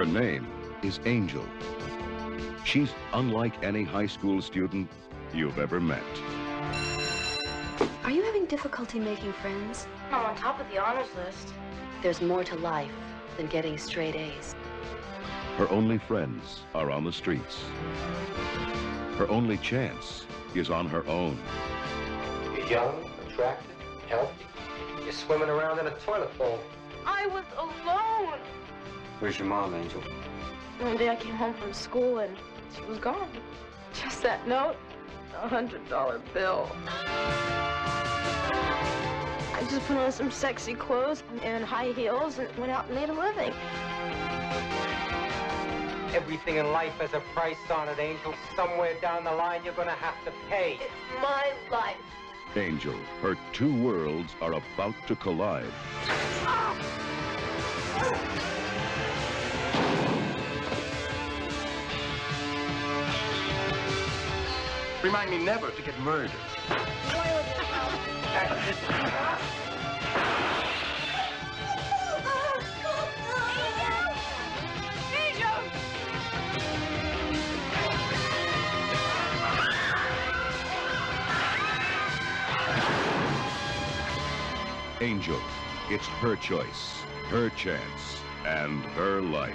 Her name is Angel. She's unlike any high school student you've ever met. Are you having difficulty making friends? I'm on top of the honors list. There's more to life than getting straight A's. Her only friends are on the streets. Her only chance is on her own. You're young, attractive, healthy. You're swimming around in a toilet bowl. I was alone. Where's your mom, Angel? One day I came home from school and she was gone. Just that note, $100 bill. I just put on some sexy clothes and high heels and went out and made a living. Everything in life has a price on it, Angel. Somewhere down the line, you're gonna have to pay. It's my life. Angel, her two worlds are about to collide. Remind me never to get murdered. Angel, it's her choice, her chance, and her life.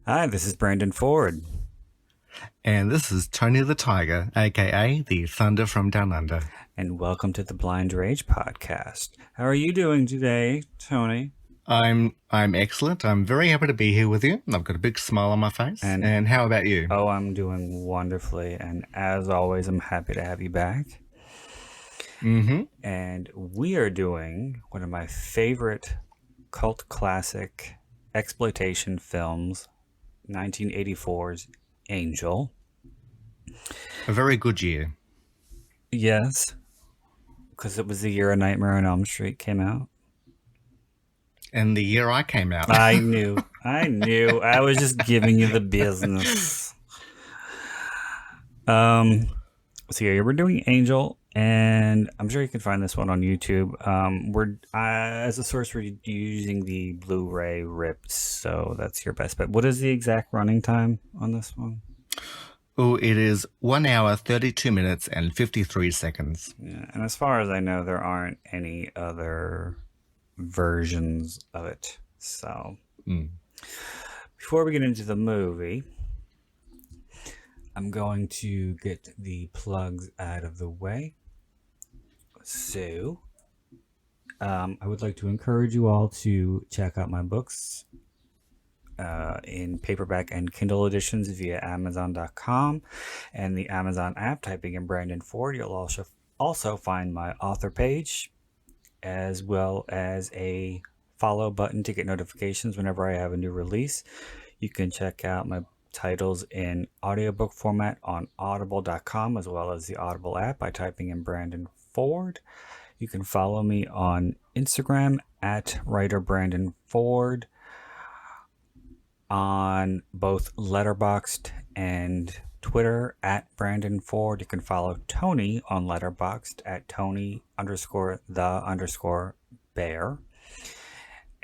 Hi, this is Brandon Ford. And this is Tony the Tiger, aka the Thunder from Down Under. And welcome to the Blind Rage podcast. How are you doing today, Tony? I'm excellent. I'm very happy to be here with you. I've got a big smile on my face. And how about you? Oh, I'm doing wonderfully. And as always, I'm happy to have you back. Mm-hmm. And we are doing one of my favorite cult classic exploitation films, 1984's Angel. A very good year. Yes, because it was the year A Nightmare on Elm Street came out. And the year I came out. I knew. I was just giving you the business. So yeah, we're doing Angel, and I'm sure you can find this one on YouTube. We're as a source, we're using the Blu-ray rip, so that's your best bet. What is the exact running time on this one? Oh, it is 1 hour, 32 minutes, and 53 seconds. Yeah, and as far as I know, there aren't any other versions of it. So before we get into the movie, I'm going to get the plugs out of the way. So I would like to encourage you all to check out my books in paperback and Kindle editions via Amazon.com and the Amazon app. Typing in Brandon Ford, you'll also find my author page, as well as a follow button to get notifications whenever I have a new release. You can check out my titles in audiobook format on audible.com, as well as the Audible app, by typing in Brandon Ford. You can follow me on Instagram at writer Brandon Ford, on both Letterboxd and Twitter at Brandon Ford. You can follow Tony on Letterboxd at Tony_the_bear.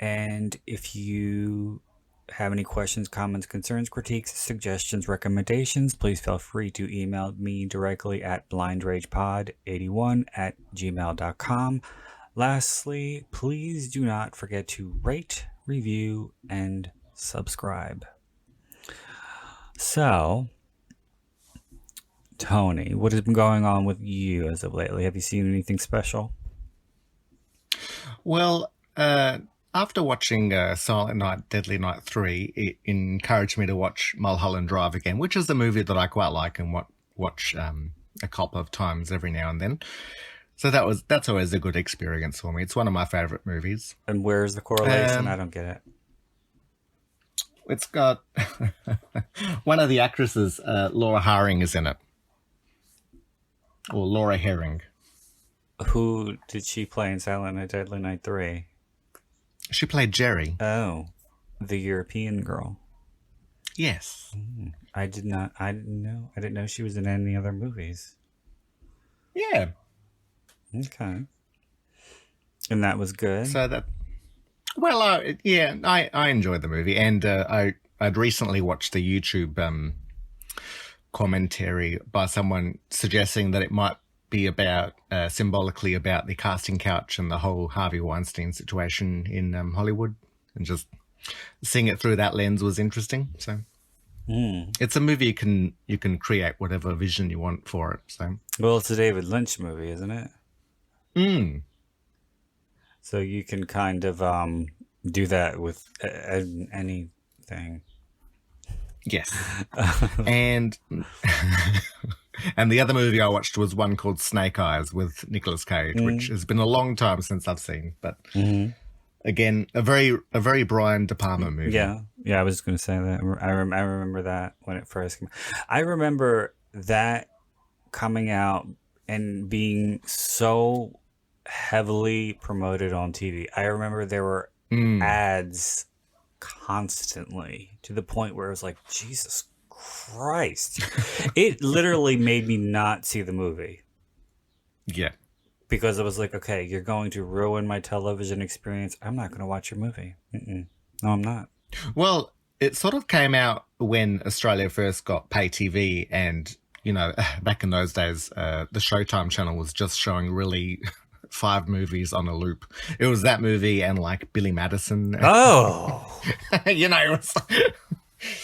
And if you have any questions, comments, concerns, critiques, suggestions, recommendations, please feel free to email me directly at blindragepod81@gmail.com. Lastly, please do not forget to rate, review, and subscribe. So, Tony, what has been going on with you as of lately? Have you seen anything special? Well, after watching Silent Night, Deadly Night 3, it encouraged me to watch Mulholland Drive again, which is a movie that I quite like and watch a couple of times every now and then. So that's always a good experience for me. It's one of my favorite movies. And where's the correlation? I don't get it. It's got one of the actresses, Laura Haring, is in it, or Laura Herring. Who did she play in Silent Night, Deadly Night 3? She played Jerry. Oh, the European girl. Yes. I didn't know she was in any other movies. Yeah. Okay. And that was good. So that, well, I enjoyed the movie, and I'd recently watched a YouTube commentary by someone suggesting that it might be about symbolically about the casting couch and the whole Harvey Weinstein situation in Hollywood, and just seeing it through that lens was interesting. So it's a movie you can create whatever vision you want for it. So well, it's a David Lynch movie, isn't it? So you can kind of do that with anything. Yes. And and the other movie I watched was one called Snake Eyes with Nicolas Cage, which has been a long time since I've seen, but again, a very Brian De Palma movie. Yeah, I was going to say that. I remember that when it first came. I remember that coming out and being so heavily promoted on TV. I remember there were ads constantly, to the point where it was like, Jesus Christ. It literally made me not see the movie. Yeah. Because I was like, okay, you're going to ruin my television experience. I'm not going to watch your movie. No, I'm not. Well, it sort of came out when Australia first got pay TV, and, you know, back in those days, the Showtime channel was just showing really 5 movies on a loop. It was that movie and like Billy Madison. Oh. You know, it was...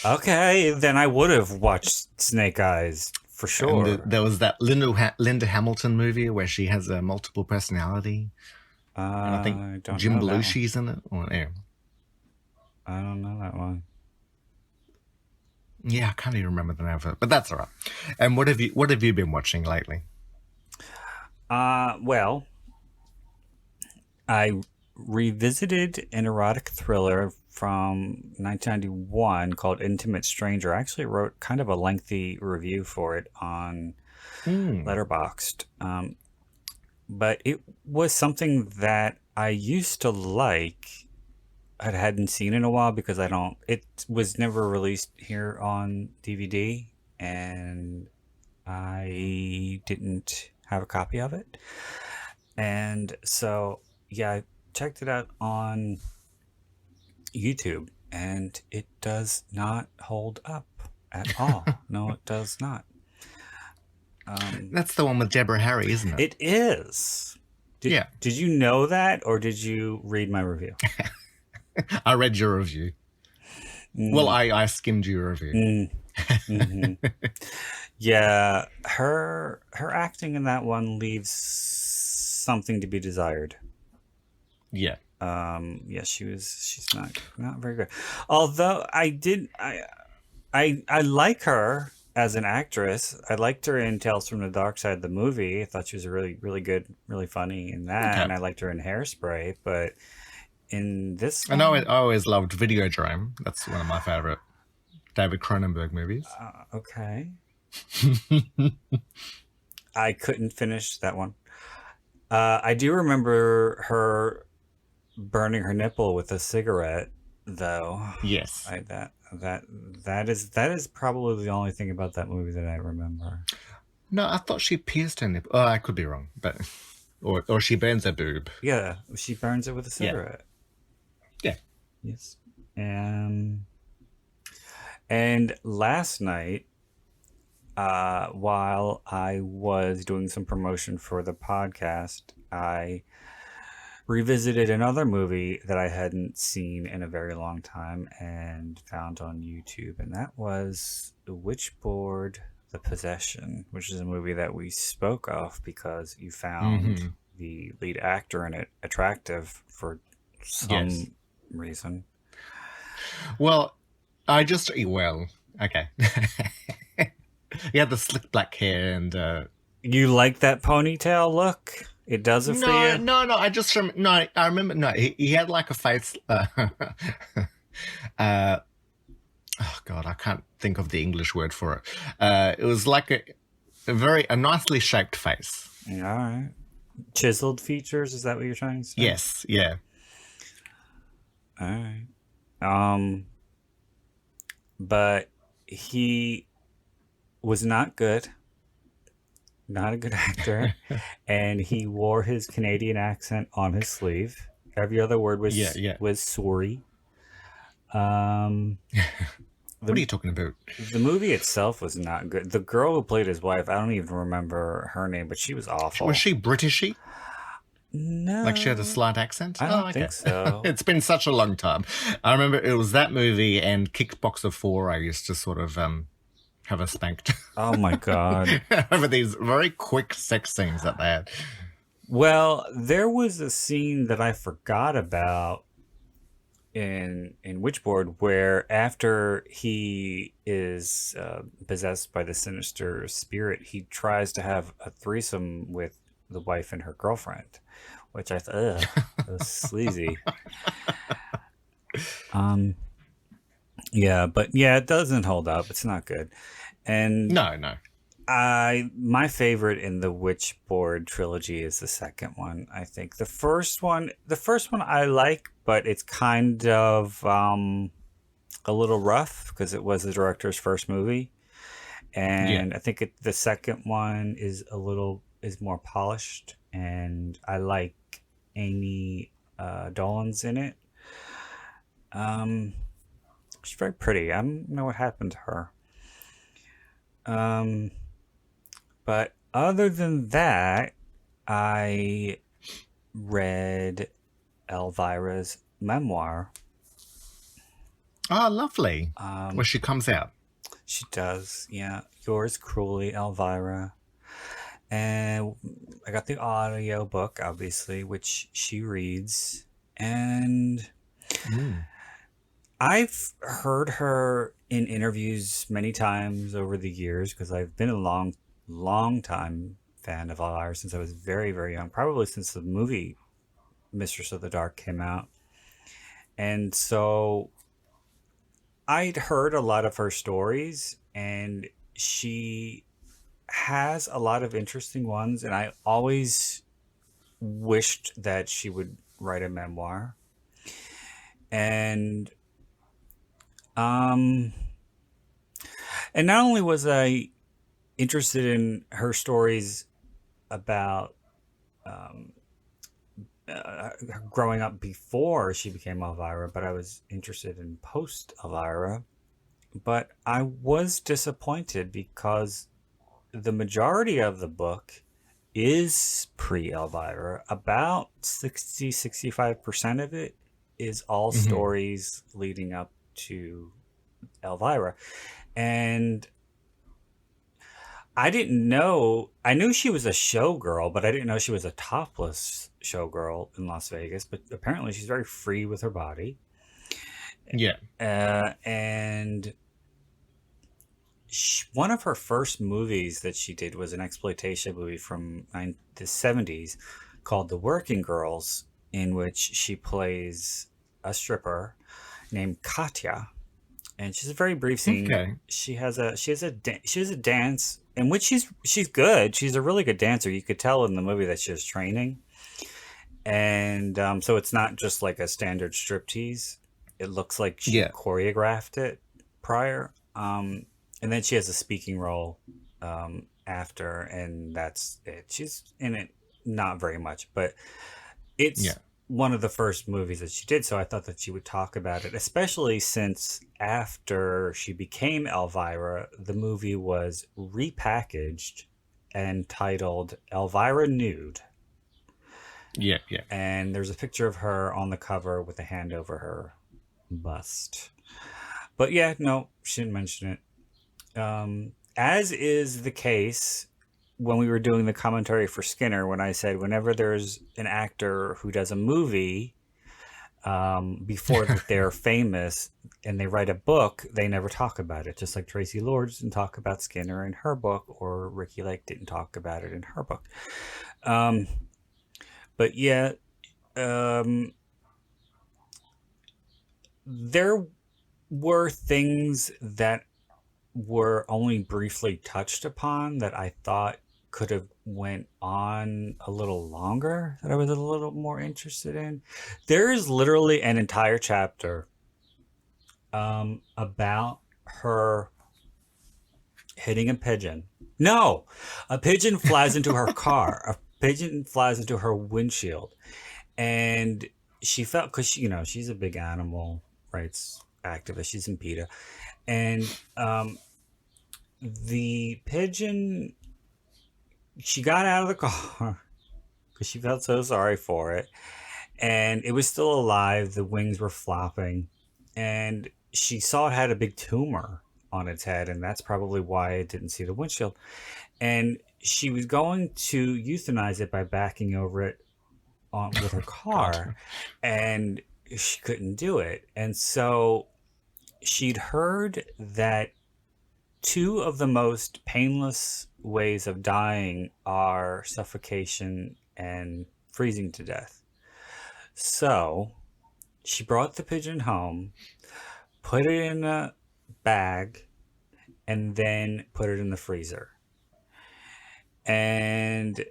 Okay, then I would have watched Snake Eyes for sure. And there was that Linda Hamilton movie where she has a multiple personality. And I think Jim Belushi's in it. Or, yeah. I don't know that one. Yeah, I can't even remember the name of it, but that's all right. And what have you been watching lately? Well, I revisited an erotic thriller from 1991 called Intimate Stranger. I actually wrote kind of a lengthy review for it on Letterboxd. But it was something that I used to like. I hadn't seen in a while because it was never released here on DVD, and I didn't have a copy of it. And so, yeah, I checked it out on YouTube, and it does not hold up at all. No, it does not. That's the one with Deborah Harry, isn't it? It is. Yeah. Did you know that, or did you read my review? I read your review. Well, I skimmed your review. Yeah, her acting in that one leaves something to be desired. Yeah. Yeah, she's not very good. Although I like her as an actress. I liked her in Tales from the Dark Side, the movie. I thought she was really, really good, really funny in that. Okay. And I liked her in Hairspray, but in this one, I always loved Videodrome. That's one of my favorite David Cronenberg movies. Okay. I couldn't finish that one. I do remember her burning her nipple with a cigarette, though. Yes. That is probably the only thing about that movie that I remember. No, I thought she pierced her nipple. Oh, I could be wrong, but or she burns her boob. Yeah, she burns it with a cigarette. Yeah. Yes. And last night, while I was doing some promotion for the podcast, I revisited another movie that I hadn't seen in a very long time and found on YouTube, and that was The Witchboard, The Possession, which is a movie that we spoke of because you found the lead actor in it attractive for some reason. Well, okay. He had the slick black hair and... You like that ponytail look It does it for No, you? no. I remember. No, he had like a face. Oh God, I can't think of the English word for it. It was like a nicely shaped face. All right. Chiseled features, is that what you're trying to say? Yes, yeah. All right. But he was not good. Not a good actor. And he wore his Canadian accent on his sleeve. Every other word was was sorry. What are you talking about? The movie itself was not good. The girl who played his wife, I don't even remember her name, but she was awful. Was she Britishy? No. Like she had a slight accent? I don't think so. It's been such a long time. I remember it was that movie and Kickboxer 4 I used to sort of have her spanked. Oh my God. Over these very quick sex scenes that they had. Well, there was a scene that I forgot about in Witchboard where after he is possessed by the sinister spirit, he tries to have a threesome with the wife and her girlfriend, which I thought, that was sleazy. Yeah, but yeah, it doesn't hold up. It's not good. And no. My favorite in the Witchboard trilogy is the second one. I think the first one I like, but it's kind of a little rough because it was the director's first movie, and I think the second one is more polished, and I like Amy Dolan's in it. She's very pretty. I don't know what happened to her. But other than that, I read Elvira's memoir. Oh, lovely. Where she comes out. She does, yeah. Yours Cruelly, Elvira. And I got the audio book, obviously, which she reads. And I've heard her in interviews many times over the years because I've been a long time fan of Elvira since I was very, very young, probably since the movie Mistress of the Dark came out. And so I'd heard a lot of her stories, and she has a lot of interesting ones, and I always wished that she would write a memoir. And not only was I interested in her stories about growing up before she became Elvira, but I was interested in post Elvira. But I was disappointed because the majority of the book is pre-Elvira. About 60-65% of it is all stories leading up to Elvira. And I didn't know, I knew she was a showgirl, but I didn't know she was a topless showgirl in Las Vegas. But apparently she's very free with her body. Yeah. And one of her first movies that she did was an exploitation movie from the 70s called The Working Girls, in which she plays a stripper named Katya. And she's a very brief scene. Okay. She has a dance in which she's good. She's a really good dancer. You could tell in the movie that she was training. And so it's not just like a standard striptease. It looks like she choreographed it prior. And then she has a speaking role after, and that's it. She's in it not very much, but it's one of the first movies that she did. So I thought that she would talk about it, especially since after she became Elvira, the movie was repackaged and titled Elvira Nude. Yeah. And there's a picture of her on the cover with a hand over her bust. But yeah, no, she didn't mention it. As is the case when we were doing the commentary for Skinner, when I said whenever there's an actor who does a movie before that they're famous and they write a book, they never talk about it. Just like Tracy Lords didn't talk about Skinner in her book, or Ricky Lake didn't talk about it in her book. But yeah, um, there were things that were only briefly touched upon that I thought could have went on a little longer, that I was a little more interested in. There is literally an entire chapter about her hitting a pigeon. No, a pigeon flies into her car. A pigeon flies into her windshield, and she felt, because she's a big animal rights activist. She's in PETA, and the pigeon. She got out of the car because she felt so sorry for it, and it was still alive. The wings were flopping, and she saw it had a big tumor on its head, and that's probably why it didn't see the windshield. And she was going to euthanize it by backing over it with her car, and she couldn't do it. And so she'd heard that two of the most painless ways of dying are suffocation and freezing to death. So she brought the pigeon home, put it in a bag, and then put it in the freezer. And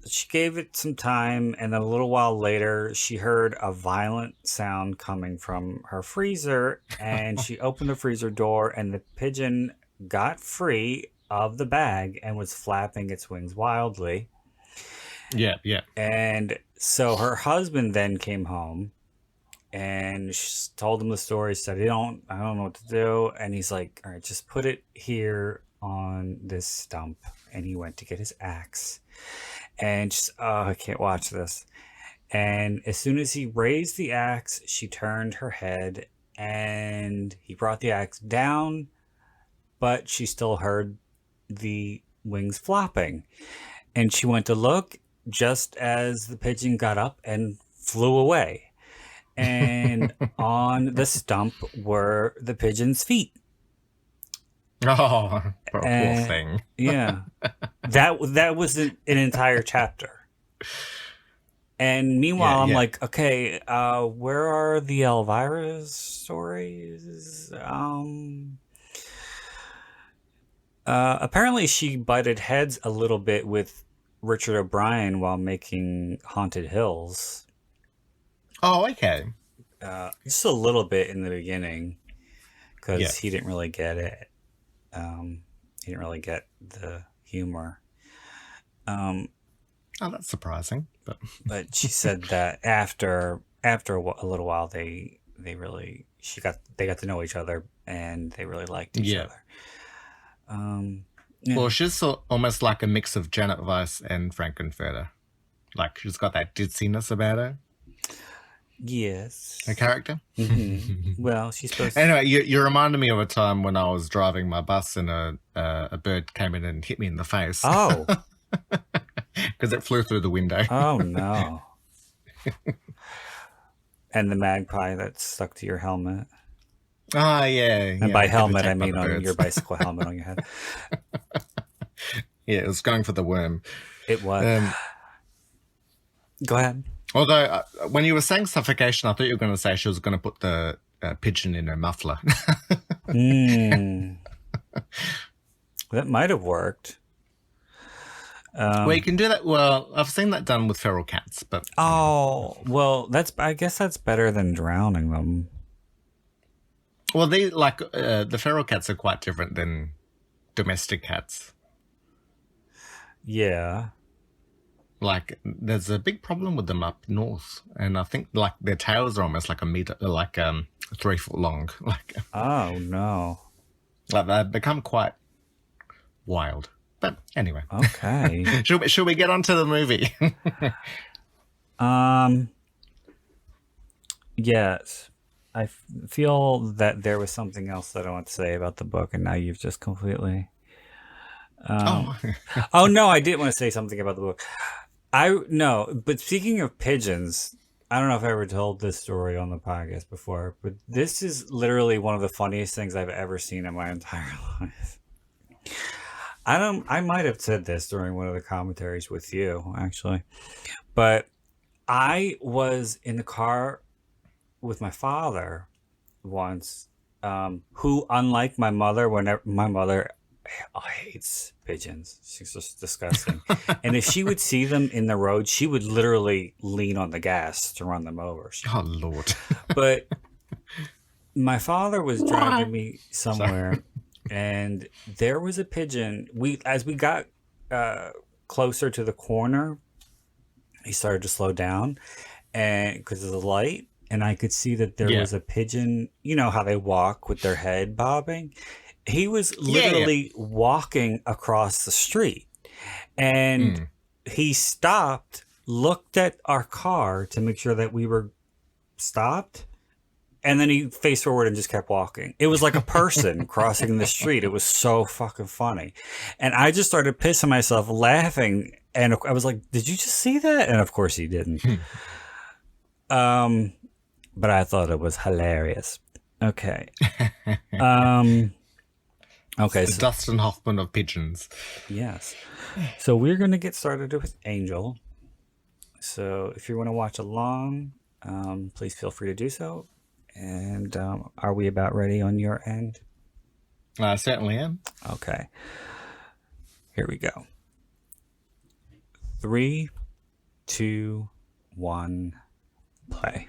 she gave it some time, and then a little while later, she heard a violent sound coming from her freezer, and she opened the freezer door, and the pigeon got free of the bag and was flapping its wings wildly. Yeah. And so her husband then came home, and she told him the story. Said, I don't know what to do. And he's like, all right, just put it here on this stump. And he went to get his axe, and just, I can't watch this. And as soon as he raised the axe, she turned her head, and he brought the axe down, but she still heard the wings flopping. And she went to look just as the pigeon got up and flew away. And on the stump were the pigeon's feet. Oh, poor thing. Yeah. That was an entire chapter. And meanwhile, I'm like, okay, where are the Elvira stories? Apparently she butted heads a little bit with Richard O'Brien while making Haunted Hills. Oh, okay. Just a little bit in the beginning, because he didn't really get it. He didn't really get the humor. Oh, that's surprising. But she said that after a little while, they got to know each other, and they really liked each other. Well, she's almost like a mix of Janet Weiss and Frankenfurter. Like, she's got that ditziness about her. Yes. Her character? Mm-hmm. Well, she's supposed to... Anyway, you reminded me of a time when I was driving my bus and a bird came in and hit me in the face. Oh. Because it flew through the window. Oh, no. And the magpie that stuck to your helmet. Oh, yeah. And by helmet, I mean on your bicycle helmet on your head. Yeah, it was going for the worm. It was. Go ahead. Although, when you were saying suffocation, I thought you were going to say she was going to put the pigeon in her muffler. That might have worked. Well, you can do that. Well, I've seen that done with feral cats, but... Oh, well, I guess that's better than drowning them. Well, the feral cats are quite different than domestic cats. Yeah. Like, there's a big problem with them up north, and I think like their tails are almost like a meter, like 3 foot long. Like, oh no, like they've become quite wild. But anyway, okay. should we get on to the movie? Yes. I feel that there was something else that I want to say about the book, and now you've just completely... Oh no, I did want to say something about the book. But speaking of pigeons, I don't know if I ever told this story on the podcast before, but this is literally one of the funniest things I've ever seen in my entire life. I might have said this during one of the commentaries with you, actually, but I was in the car with my father once, who, unlike my mother, whenever my mother hates pigeons, she's just disgusting. And if she would see them in the road, she would literally lean on the gas to run them over. Oh, Lord. But my father was driving me somewhere, and there was a pigeon. As we got closer to the corner, he started to slow down, and because of the light, and I could see that there was a pigeon. You know how they walk with their head bobbing. He was literally walking across the street, and he stopped, looked at our car to make sure that we were stopped, and then he faced forward and just kept walking. It was like a person crossing the street. It was so fucking funny. And I just started pissing myself laughing, and I was like, did you just see that? And of course he didn't. But I thought it was hilarious. Okay. Okay, the Dustin Hoffman of pigeons. Yes. So we're going to get started with Angel. So if you want to watch along, please feel free to do so. And are we about ready on your end? I certainly am. Okay. Here we go. 3, 2, 1, play.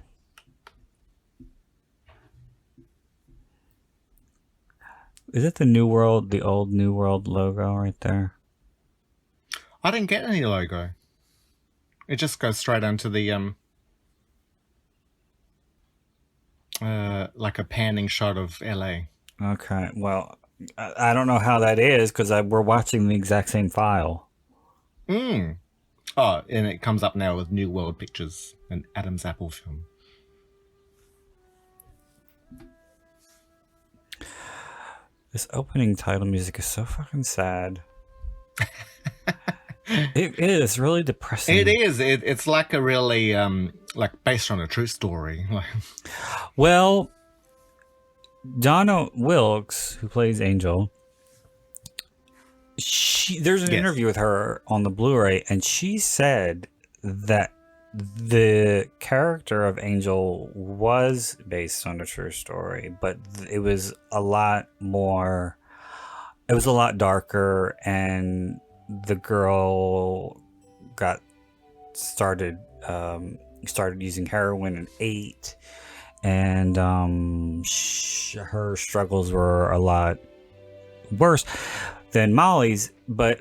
Is it the New World, the old New World logo right there? I didn't get any logo. It just goes straight onto the like a panning shot of LA. Okay, well, I don't know how that is because we're watching the exact same file. Oh, and it comes up now with New World Pictures, an Adam's Apple film. This opening title music is so fucking sad. It is really depressing. It is. It's like a really like based on a true story. Well, Donna Wilkes, who plays Angel, there's an interview with her on the Blu-ray, and she said that the character of Angel was based on a true story, but it was a lot more. It was a lot darker, and the girl started using heroin at 8, and her struggles were a lot worse than Molly's. But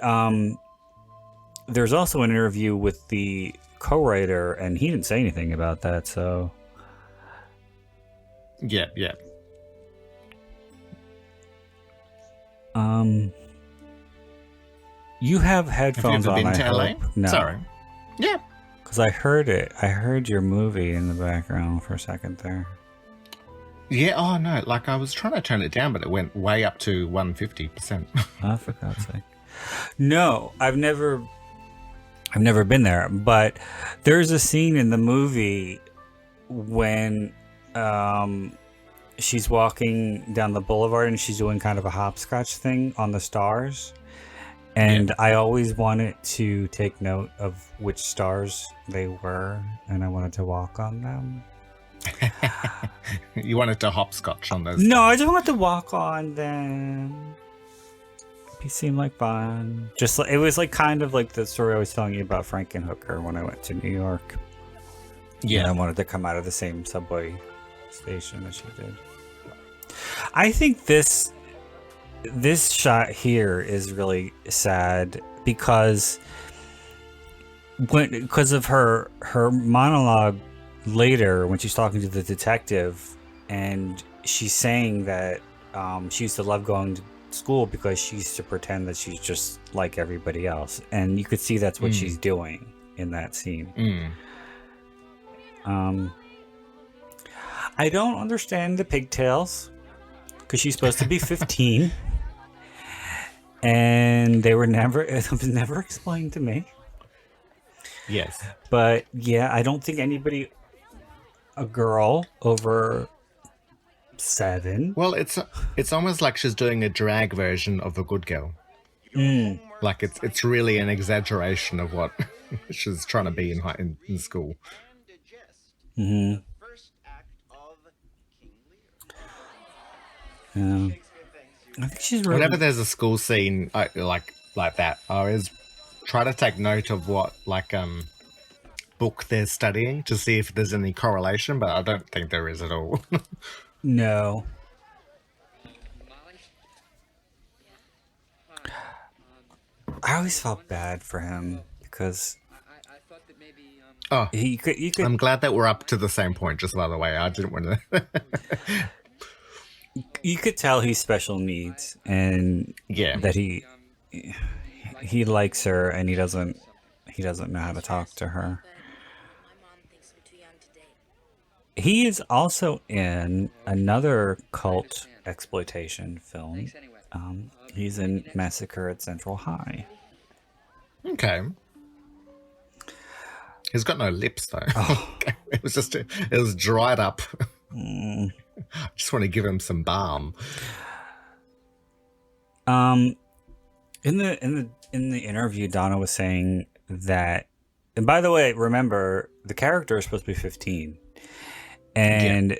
there's also an interview with the co-writer, and he didn't say anything about that. So yeah. You have headphones have you ever on, been to LA? No. Sorry. Yeah. Because I heard it. I heard your movie in the background for a second there. Yeah, oh no, like I was trying to turn it down, but it went way up to 150%. Oh, for God's sake. No, I've never been there, but there's a scene in the movie when she's walking down the boulevard and she's doing kind of a hopscotch thing on the stars. And I always wanted to take note of which stars they were, and I wanted to walk on them. You wanted to hopscotch on those? No, I just wanted to walk on them. It seemed like fun. Just like, it was like kind of like the story I was telling you about Frankenhooker when I went to New York. Yeah, and I wanted to come out of the same subway station that she did. I think this shot here is really sad because of her monologue later when she's talking to the detective, and she's saying that she used to love going to school because she used to pretend that she's just like everybody else, and you could see that's what she's doing in that scene. I don't understand the pigtails because she's supposed to be 15. And it was never explained to me. Yes. But yeah, I don't think a girl over 7. Well, it's almost like she's doing a drag version of a good girl. Like it's really an exaggeration of what she's trying to be in school. Mm-hmm. Yeah. I think she's really... Whenever there's a school scene like that, I always try to take note of what book they're studying to see if there's any correlation, but I don't think there is at all. No. I always felt bad for him because Oh, you could. I'm glad that we're up to the same point. Just by the way, I didn't want to. You could tell he's special needs, and Yeah. that he likes her, and he doesn't know how to talk to her. He is also in another cult exploitation film. He's in Massacre at Central High. Okay. He's got no lips though. Oh. It was dried up. I just want to give him some balm. In the interview, Donna was saying that, and by the way, remember the character is supposed to be 15, and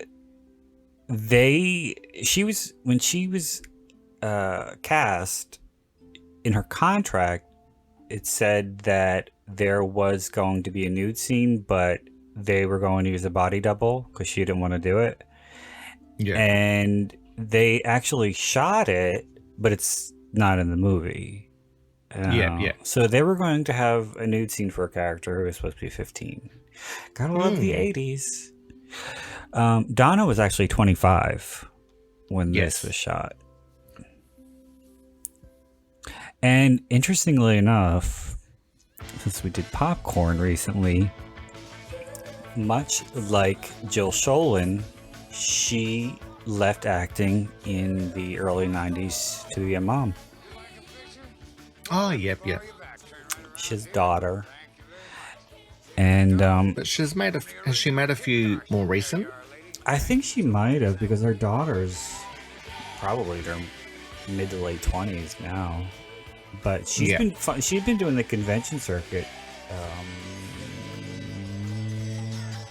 she was cast, in her contract, it said that there was going to be a nude scene, but they were going to use a body double because she didn't want to do it. Yeah. And they actually shot it, but it's not in the movie. Yeah. So they were going to have a nude scene for a character who was supposed to be 15. Gotta love the 80s. Donna was actually 25 when this was shot. And interestingly enough, since we did Popcorn recently, much like Jill Schoelen, she left acting in the early 90s to be a mom. Oh, yep. She has a daughter. And But has she made a few more recent? I think she might have, because her daughter's probably their mid to late 20s now. But she's been doing the convention circuit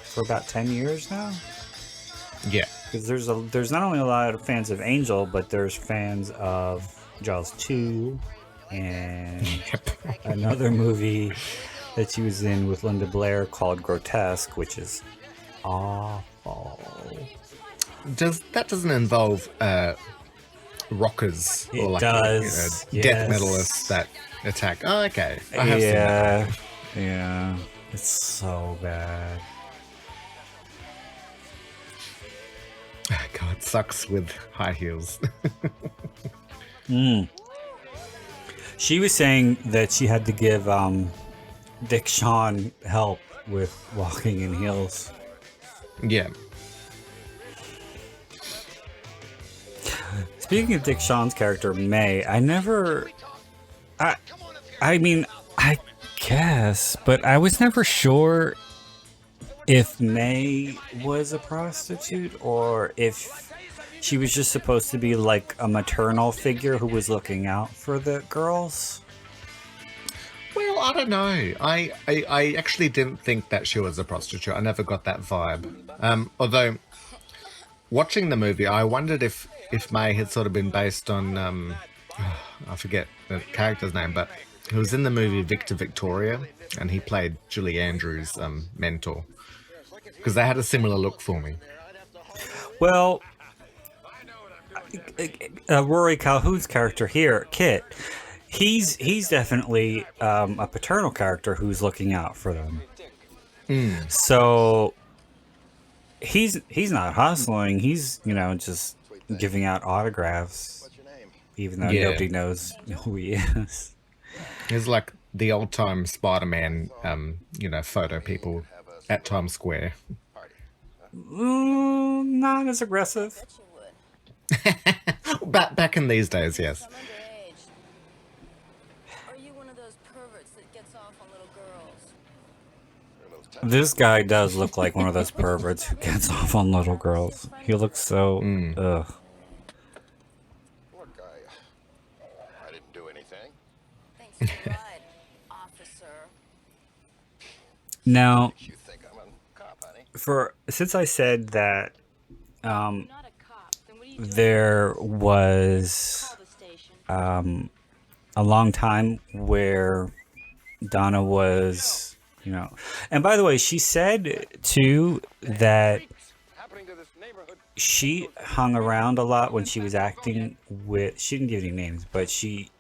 for about 10 years now. Yeah. Because there's not only a lot of fans of Angel, but there's fans of Jaws 2 and another movie that she was in with Linda Blair called Grotesque, which is awful. That doesn't involve rockers or It does. Death metalists that attack? Oh, okay. I have seen that. Yeah. It's so bad. God, it sucks with high heels. She was saying that she had to give Dick Shawn help with walking in heels. Yeah. Speaking of Dick Shawn's character, May, I mean, I guess, but I was never sure if May was a prostitute or if she was just supposed to be like a maternal figure who was looking out for the girls. Well, I don't know. I actually didn't think that she was a prostitute. I never got that vibe. Although, watching the movie, I wondered if May had sort of been based on, I forget the character's name, but he was in the movie Victor Victoria, and he played Julie Andrews' mentor. Because they had a similar look for me. Well, Rory Calhoun's character here, Kit, he's definitely a paternal character who's looking out for them. So he's not hustling. He's just giving out autographs, even though nobody knows who he is. He's like the old time Spider-Man, photo people at Times Square. Not as aggressive. Back in these days, yes. Are you one of those perverts that gets off on little girls? This guy does look like one of those perverts who gets off on little girls. He looks so ugh. Look, I didn't do anything. Thanks for the ride, officer. Now, You think I'm a cop, huh? since I said that there was a long time where Donna was, and by the way, she said too that she hung around a lot when she was acting with, she didn't give any names, but she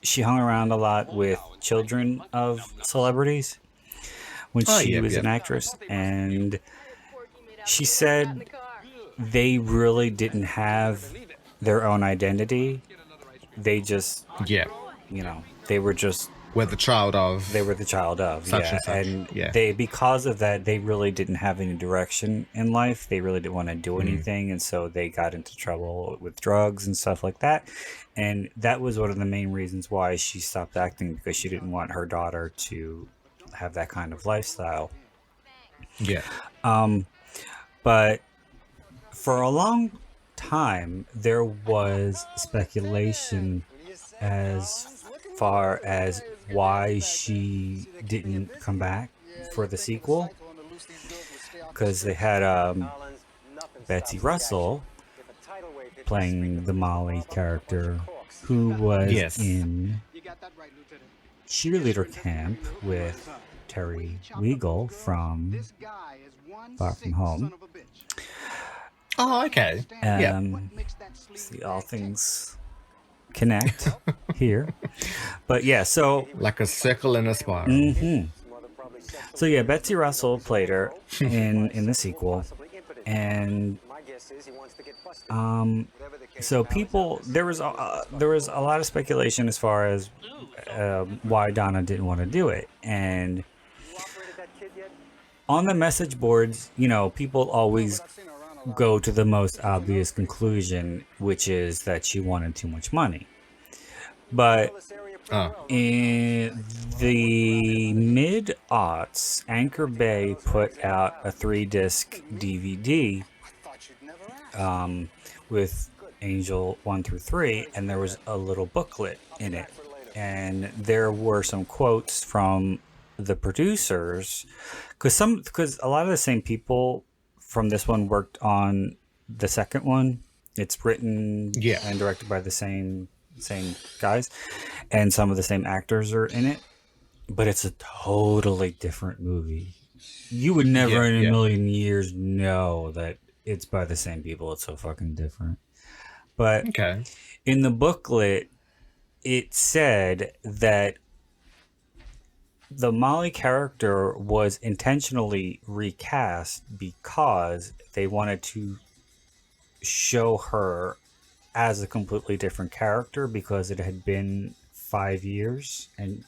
hung around a lot with children of celebrities when she was an actress, and she said they really didn't have their own identity. They just, they were just... We're the child of. They were the child of, such and such. And they, because of that, they really didn't have any direction in life. They really didn't want to do anything, and so they got into trouble with drugs and stuff like that. And that was one of the main reasons why she stopped acting, because she didn't want her daughter to have that kind of lifestyle. Yeah. But for a long time, there was speculation as far as why she didn't come back for the sequel, because they had Betsy Russell playing the Molly character, who was in cheerleader camp with Terry Weigel from Far From Home. Oh, okay. See, all things connect here. But yeah, so... Like a circle in a spiral. So yeah, Betsy Russell played her in the sequel. And so people... There was a lot of speculation as far as why Donna didn't want to do it. And on the message boards, people always go to the most obvious conclusion, which is that she wanted too much money. But in the mid-aughts, Anchor Bay put out a 3-disc DVD with Angel 1 through 3, and there was a little booklet in it. And there were some quotes from the producers, because a lot of the same people from this one worked on the second one. It's written and directed by the same guys, and some of the same actors are in it, but it's a totally different movie. You would never in a million years know that it's by the same people. It's so fucking different. But in the booklet, it said that the Molly character was intentionally recast because they wanted to show her as a completely different character, because it had been 5 years, and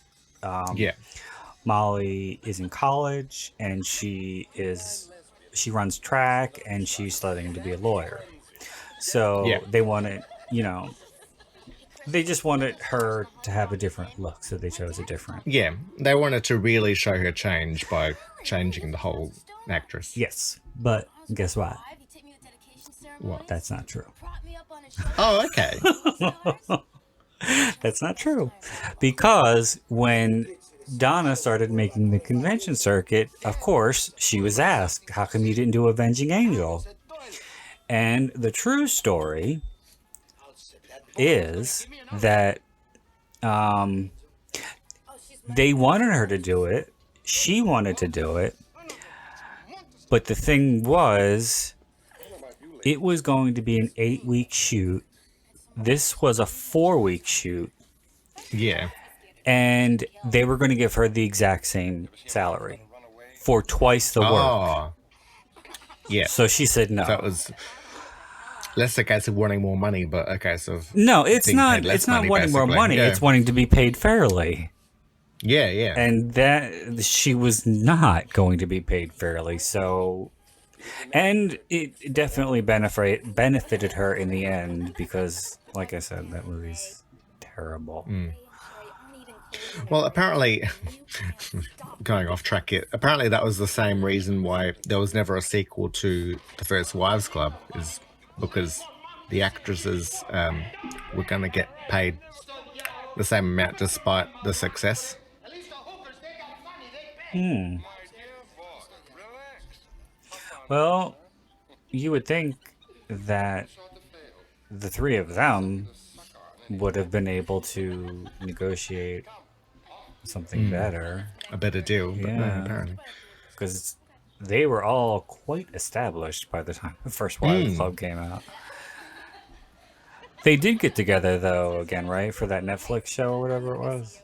Molly is in college, and she runs track, and she's studying to be a lawyer. So they wanted, they just wanted her to have a different look, so they chose a different. Yeah, they wanted to really show her change by changing the whole actress. Yes, but guess what? What? That's not true. Oh, okay. That's not true. Because when Donna started making the convention circuit, of course, she was asked, how come you didn't do Avenging Angel? And the true story is that they wanted her to do it. She wanted to do it. But the thing was, it was going to be an 8-week shoot. This was a 4-week shoot. Yeah. And they were going to give her the exact same salary for twice the work. Yeah. So she said no. That was less a case of wanting more money, but a case of no. It's not. It's not wanting more money. Yeah. It's wanting to be paid fairly. Yeah, yeah. And that she was not going to be paid fairly. So, and it definitely benefited her in the end, because, like I said, that movie's terrible. Well, apparently, going off track here, apparently that was the same reason why there was never a sequel to The First Wives Club, is because the actresses were going to get paid the same amount despite the Well, you would think that the three of them would have been able to negotiate something better. A better deal, but no, Yeah. apparently. Because they were all quite established by the time the first Wild Club came out. They did get together, though, again, right? For that Netflix show or whatever it was.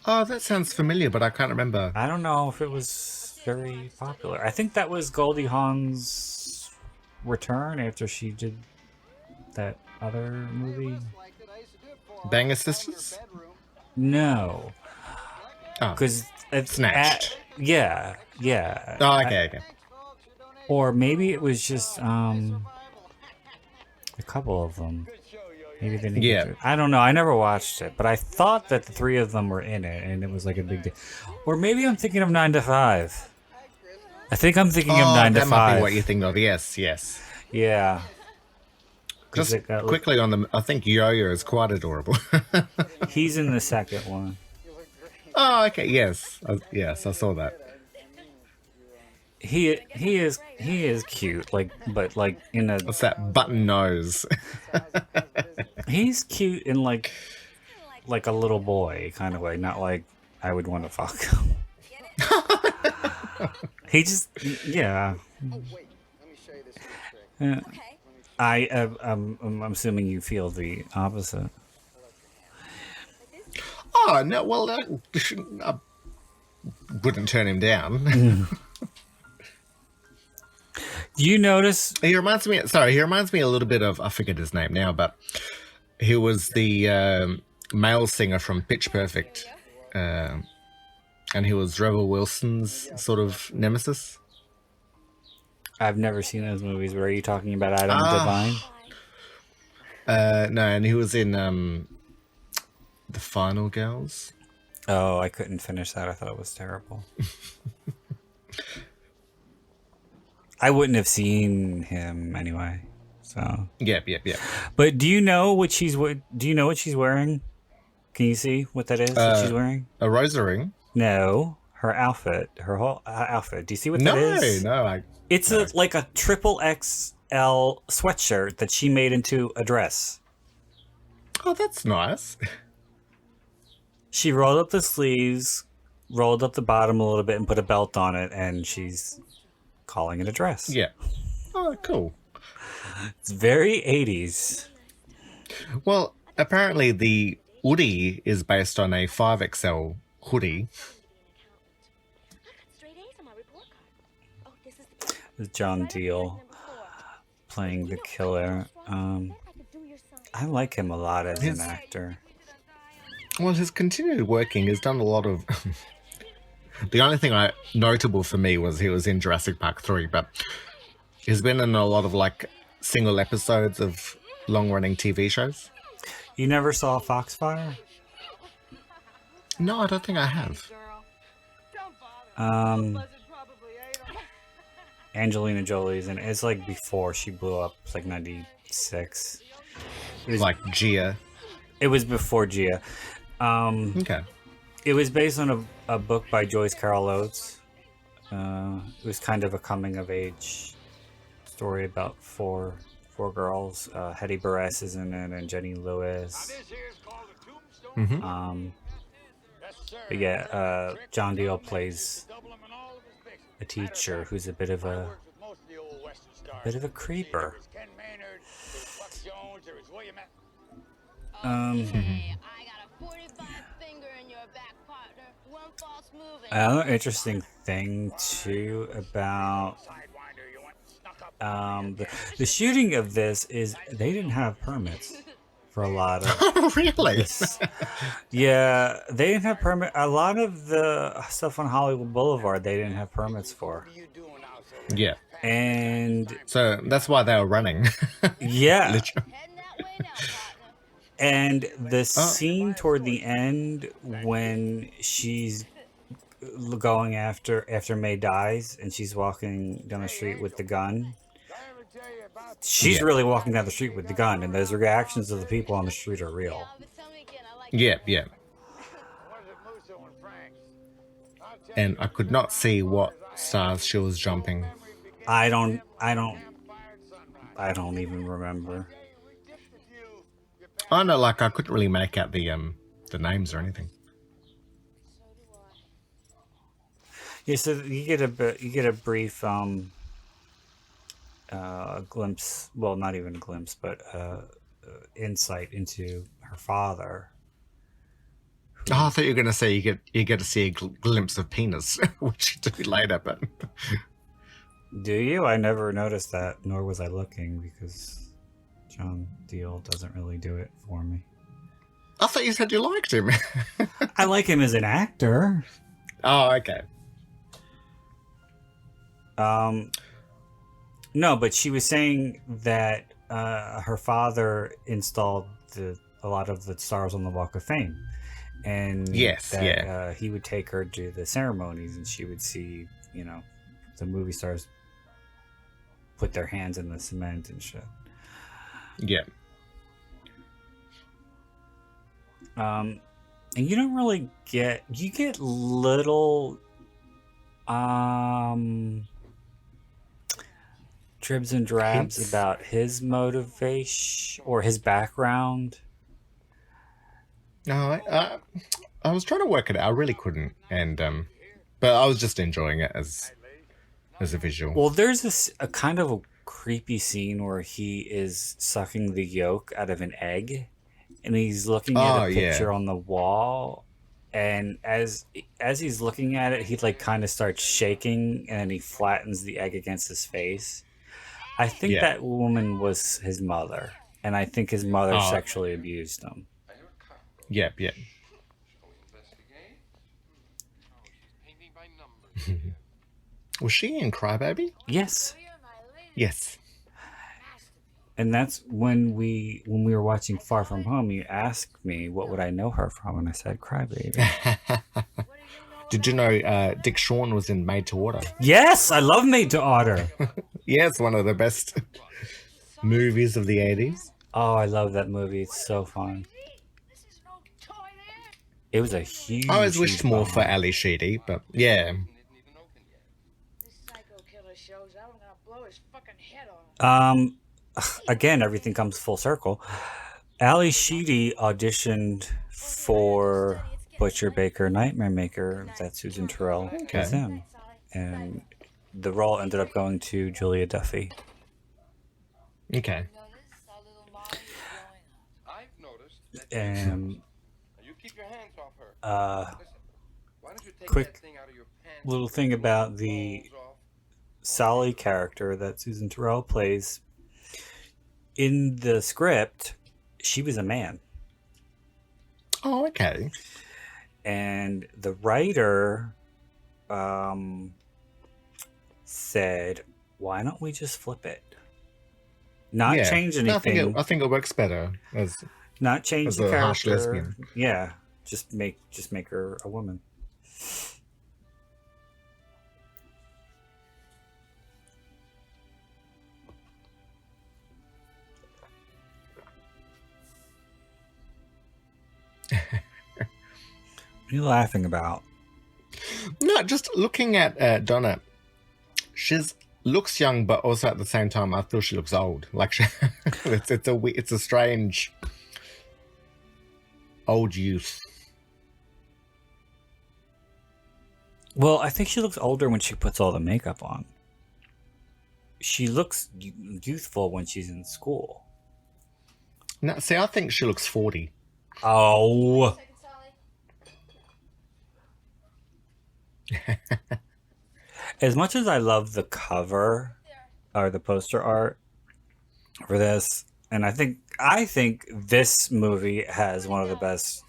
Oh, that sounds familiar, but I can't remember. I don't know if it was very popular. I think that was Goldie Hawn's return after she did that other movie. Banger Sisters? No. Oh, Because it's Snatched. yeah. Oh, okay. Or maybe it was just a couple of them. Maybe they didn't get to it. I don't know. I never watched it, but I thought that the three of them were in it, and it was like a big deal. Or maybe I'm thinking of 9 to 5. I think I'm thinking of 9 to 5. That might be what you think of. Yes. Yeah. Just quickly on them, I think Yo-Yo is quite adorable. He's in the second one. Oh, okay. Yes, I saw that. He is cute, but in a. What's that button nose? He's cute in like a little boy kind of way, not like I would want to fuck. He just yeah. I'm assuming you feel the opposite. Oh no! Well, I wouldn't turn him down. Do you notice? He reminds me a little bit of, I forget his name now, but he was the male singer from Pitch Perfect, and he was Rebel Wilson's sort of nemesis. I've never seen those movies. Were you talking about Adam Devine? No, and he was in The Final Girls. Oh, I couldn't finish that. I thought it was terrible. I wouldn't have seen him anyway. So yeah. But do you know what she's wearing? Can you see what that is that she's wearing? A rosary? No, her outfit, her whole outfit. Do you see what that is? No. It's like a triple XL sweatshirt that she made into a dress. Oh, that's nice. She rolled up the sleeves, rolled up the bottom a little bit, and put a belt on it, and she's calling it a dress. Yeah. Oh, cool. It's very 80s. Well, apparently the hoodie is based on a 5XL hoodie. With John Dihel playing the killer. I like him a lot as an actor. Well, his continued working has done a lot of... The only thing notable for me was he was in Jurassic Park 3, but he's been in a lot of single episodes of long-running TV shows. You never saw Foxfire? No, I don't think I have. Angelina Jolie's in it. It's like before she blew up. It's like 96. It was like Gia. It was before Gia. Okay. It was based on a book by Joyce Carol Oates. It was kind of a coming-of-age story about four girls. Hetty Barres is in it, and Jenny Lewis. Mm-hmm. But yeah, John Dihel plays a teacher who's a bit of a creeper. Another interesting thing too about the shooting of this is they didn't have permits for a lot of really this. Yeah, they didn't have permit. A lot of the stuff on Hollywood Boulevard they didn't have permits for. Yeah, and so that's why they were running. Yeah. And the scene toward the end when she's going after May dies and she's walking down the street with the gun. She's really walking down the street with the gun, and those reactions of the people on the street are real. Yeah. And I could not see what stars she was jumping? I don't even remember. Oh no, like I couldn't really make out the names or anything. Yeah, so you get a brief glimpse. Well, not even a glimpse, but insight into her father. Oh, I thought you were going to say you get to see a glimpse of penis, which you do later, but Do you? I never noticed that, nor was I looking, because John Dihel doesn't really do it for me. I thought you said you liked him. I like him as an actor. Oh, okay. No, but she was saying that her father installed a lot of the stars on the Walk of Fame. And yes, that, yeah. He would take her to the ceremonies, and she would see, the movie stars put their hands in the cement and shit. Yeah. And you don't really you get little dribs and drabs Hints? about his motivation or his background. No, I was trying to work it out. I really couldn't, and but I was just enjoying it as a visual. Well, there's a kind of a creepy scene where he is sucking the yolk out of an egg, and he's looking at a picture on the wall, and as he's looking at it, he like kind of starts shaking, and he flattens the egg against his face. I think that woman was his mother, and I think his mother sexually abused him. Yep. Was she in Crybaby? Yes. Yes. And that's when we were watching Far From Home, you asked me what would I know her from, and I said Crybaby. Did you know Dick Shawn was in Made to Order? Yes, I love Made to Order. Yeah, it's one of the best movies of the 80s. Oh, I love that movie. It's so fun. It was a huge... I always wished more for Ali Sheedy, but yeah. Again, everything comes full circle. Ali Sheedy auditioned for Butcher Baker Nightmare Maker. That's Susan Tyrell was him. And the role ended up going to Julia Duffy. Okay. And quick little thing about the Sally character that Susan Tyrell plays. In the script, she was a man. Oh, okay. And the writer said, why don't we just flip it? Not change anything. I think it works better as not change as the a harsh character. lesbian. Yeah, just make her a woman. What are you laughing about? No, just looking at Donna. She's looks young, but also at the same time, I feel she looks old. Like it's a strange old youth. Well, I think she looks older when she puts all the makeup on. She looks youthful when she's in school. No, see, I think she looks 40. Oh. As much as I love the cover or the poster art for this, and I think this movie has one of the best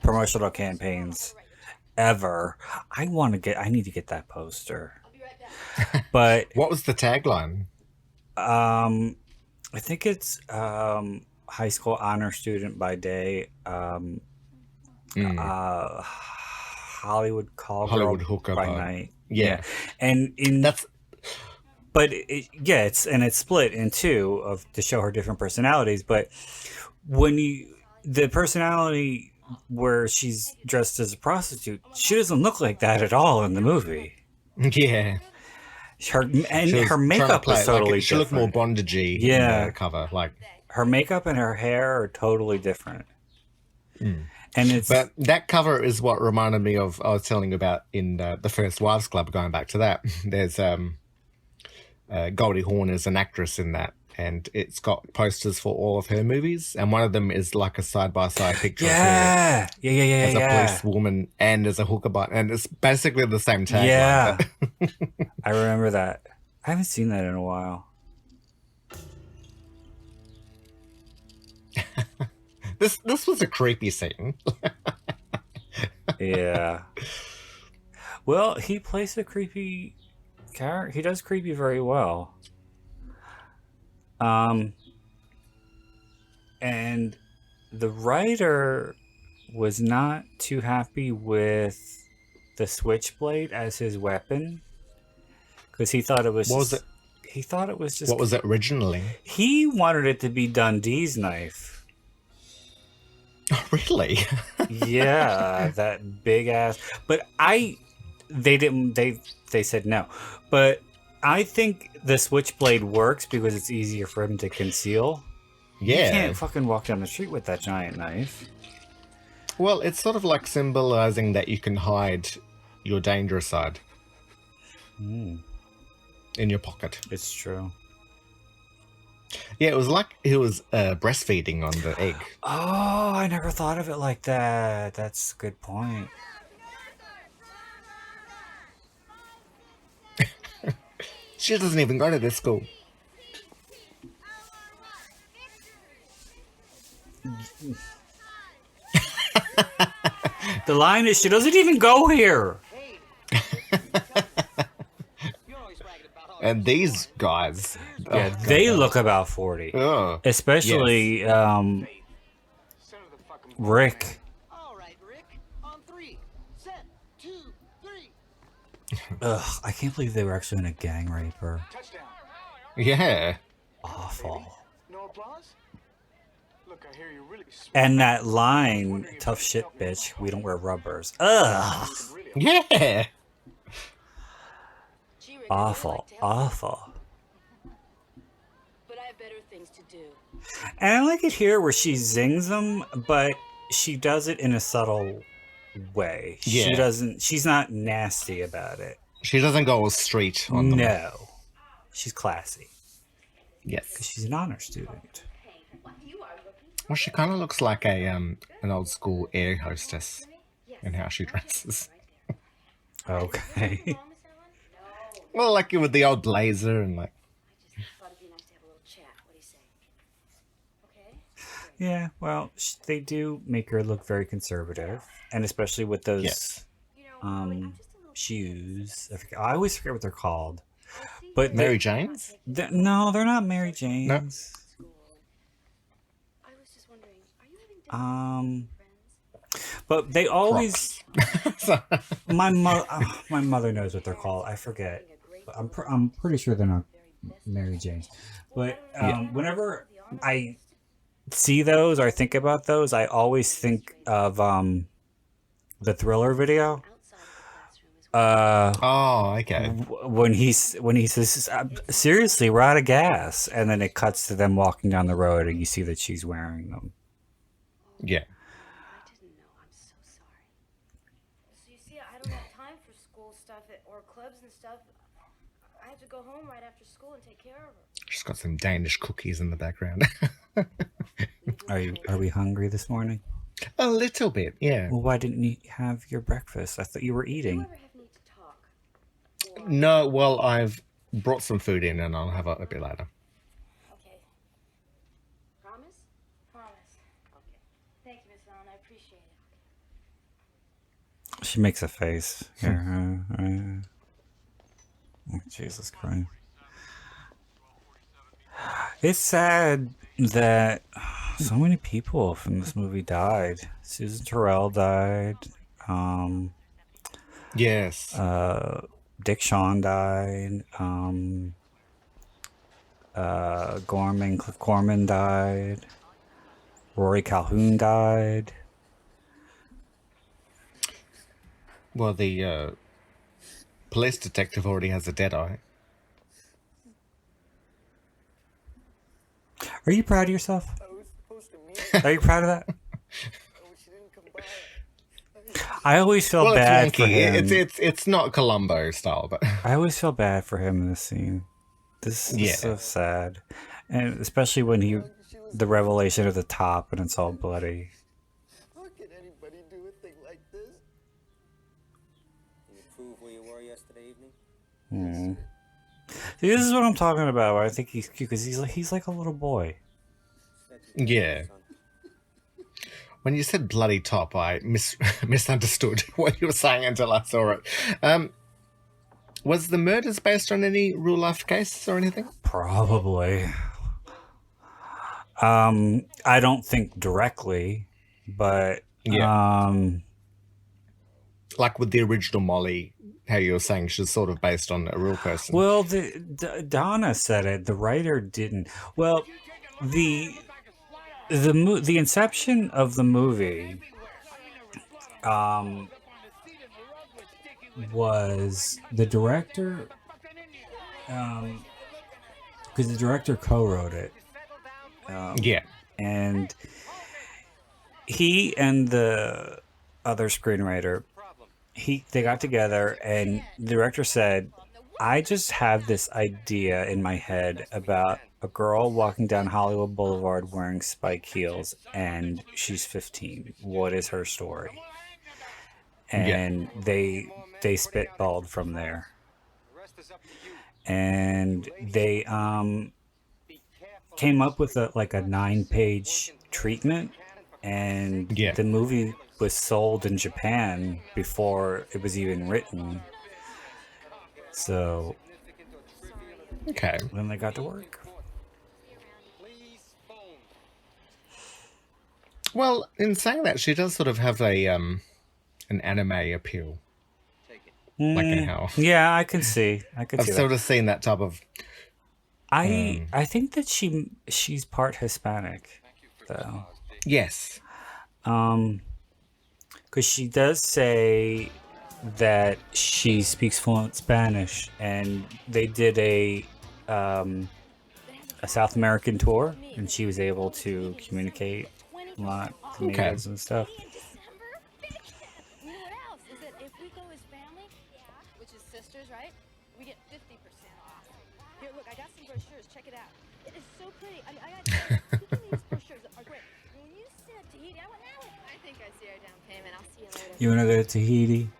promotional campaigns ever. I need to get that poster. But what was the tagline? I think it's high school honor student by day. Hollywood hooker by night. Yeah. And it's split in two to show her different personalities. But when the personality where she's dressed as a prostitute, she doesn't look like that at all in the movie. Yeah. Her makeup is totally she looked more different. bondagey Yeah. in the cover. Like, Her makeup and her hair are totally different. And it's but that cover is what reminded me of I was telling you about in the First Wives Club. Going back to that, there's Goldie Hawn is an actress in that, and it's got posters for all of her movies, and one of them is like a side-by-side picture of her yeah, as a policewoman and as a hooker button, and it's basically the same tagline. Yeah, I remember that. I haven't seen that in a while. This was a creepy scene. Yeah. Well, he plays a creepy character. He does creepy very well. And the writer was not too happy with the switchblade as his weapon because he thought it was. What was it? He thought it was just. What was it originally? He wanted it to be Dundee's knife. Oh, really? Yeah, that big ass. But they said no. But I think the switchblade works because it's easier for him to conceal. Yeah. You can't fucking walk down the street with that giant knife. Well, it's sort of like symbolizing that you can hide your dangerous side in your pocket. It's true. Yeah, it was like he was breastfeeding on the egg. Oh, I never thought of it like that. That's a good point. She doesn't even go to this school. The line is she doesn't even go here. And these guys, Yeah, they look about 40. Oh, Especially Rick. All right, Rick. On 3. Set. 2, 3. Ugh, I can't believe they were actually in a gang rape her. yeah. Awful. No applause? Look, I hear you really And that line, tough shit, bitch, we don't wear rubbers. Ugh. Yeah. Gee, Rick, I'd really Awful. like to help, Awful. but I have better things to do. And I like it here where she zings them, but she does it in a subtle way. Yeah. She's not nasty about it. She doesn't go all street on them. No. She's classy. Yes. Because she's an honor student. Well, she kind of looks like a an old school air hostess in how she dresses. Okay. Well, like with the old blazer and like. Thought it'd be nice to have a little chat. What do you say? Okay? Yeah, well, they do make her look very conservative. And especially with those Yes. shoes. I always forget what they're called. But Mary Jane's? No, they're not Mary Jane's. I was just wondering, are you having friends? But they always. Sorry. My mother knows what they're called. I forget. But I'm pretty sure they're not Mary Jane's. But whenever I see those or think about those, I always think of the Thriller video. Oh, okay. When he says, seriously, we're out of gas, and then it cuts to them walking down the road, and you see that she's wearing them. Yeah. I didn't know. I'm so sorry. So you see, I don't have time for school stuff or clubs and stuff. I have to go home right after school and take care of her. She's got some Danish cookies in the background. Are we hungry this morning? A little bit, yeah. Well, why didn't you have your breakfast? I thought you were Do you eating. ever have need to talk? No, well, I've brought some food in and I'll have it a bit later. Okay. Promise? Promise. Okay. Thank you, Miss Allen. I appreciate it. She makes a face. Here. Oh, Jesus Christ. It's sad that so many people from this movie died. Susan Tyrell died. Yes. Dick Shawn died. Cliff Gorman died. Rory Calhoun died. Well, the police detective already has a dead eye. Are you proud of yourself? Are you proud of that? I always felt Well, bad it's for wonky. him. It's not Columbo style, but I always feel bad for him in this scene. This is so sad, and especially when the revelation at the top and it's all bloody. How can anybody do a thing like this? Can you prove where you were yesterday evening? See, this is what I'm talking about. Where I think he's cute because he's like a little boy. Yeah. When you said bloody top, I misunderstood what you were saying until I saw it. Was the murders based on any real-life cases or anything? Probably. I don't think directly, but like with the original Molly, how you were saying she's sort of based on a real person. Well, Donna said it. The writer didn't. Well, the inception of the movie was the director, because the director co-wrote it. And he and the other screenwriter, they got together, and the director said, I just have this idea in my head about a girl walking down Hollywood Boulevard wearing spike heels, and she's 15. What is her story? And they spitballed from there. And they came up with a 9-page treatment, and the movie was sold in Japan before it was even written. So, then they got to work. Well, in saying that, she does sort of have a an anime appeal. Like how? Yeah, I can see. I've sort of seen that type of. I think that she's part Hispanic, though. Yes. Because she does say that she speaks fluent Spanish, and they did a South American tour, and she was able to communicate a lot to natives and stuff. You know what else? Is that if we go as family, which is sisters, right? We get 50% off. Here, look, I got some brochures. Check it out. It is so pretty. I mean, I got these brochures are great. When you said Tahiti, I went, I think I see our down payment. I'll see you later. You want to go to Tahiti?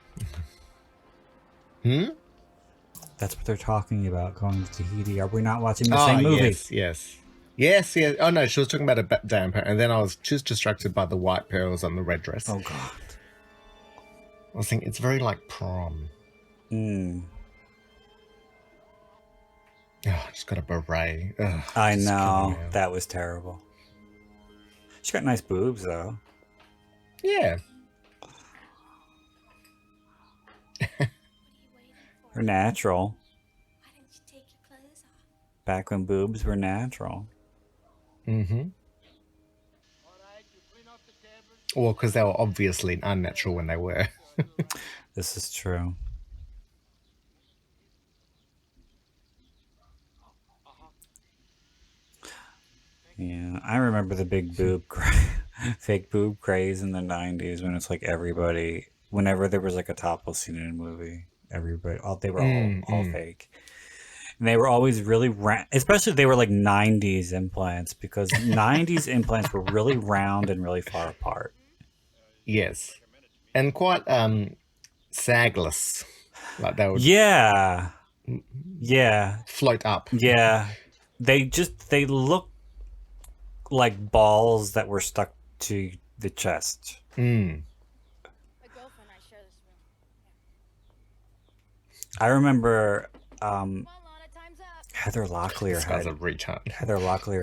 That's what they're talking about, going to Tahiti. Are we not watching the same movie? Yes. Oh, no, she was talking about a damn pearl, and then I was just distracted by the white pearls on the red dress. Oh, God. I was thinking, it's very like prom. Oh, just got a beret. Ugh, I know. That was terrible. She got nice boobs, though. Yeah. They're natural. Back when boobs were natural. Mm-hmm. Well, because they were obviously unnatural when they were. This is true. Yeah, I remember the big fake boob craze in the 90s when it's like everybody, whenever there was like a topless scene in a movie, everybody, they were all fake. And they were always really especially they were like 90s implants, because 90s implants were really round and really far apart. Yes. And quite sagless. Like they would float up. Yeah. They look like balls that were stuck to the chest. My girlfriend and I share this room. I remember Heather Locklear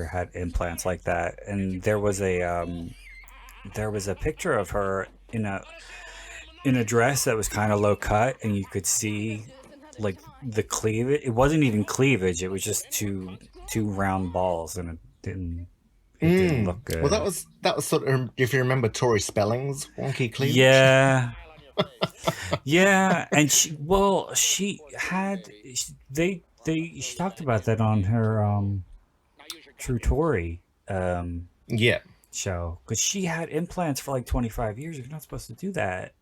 had implants like that, and there was a picture of her in a dress that was kind of low cut, and you could see like the cleavage. It wasn't even cleavage; it was just two round balls, and it didn't look good. Well, that was sort of, if you remember Tori Spelling's wonky cleavage. Yeah, Yeah, and she talked about that on her True Tory Yeah. show, because she had implants for like 25 years. You're not supposed to do that.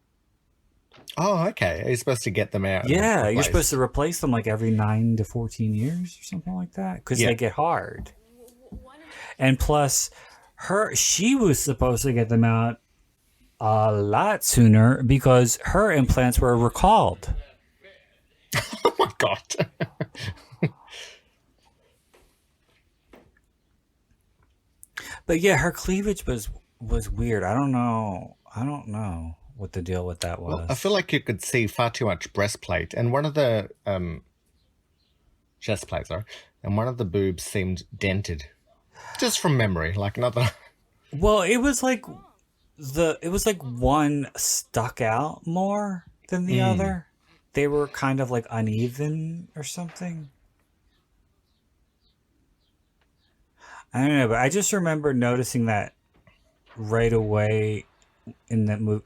Oh, okay. You're supposed to get them out. Yeah, you're supposed to replace them like every 9 to 14 years or something like that, because they get hard. And plus, she was supposed to get them out a lot sooner because her implants were recalled. Oh my God. But yeah, her cleavage was weird. I don't know what the deal with that was. Well, I feel like you could see far too much breastplate, and one of the chest plate, sorry, and one of the boobs seemed dented, just from memory, like another. Well, it was like one stuck out more than the other. They were kind of like uneven or something. I don't know, but I just remember noticing that right away in that movie.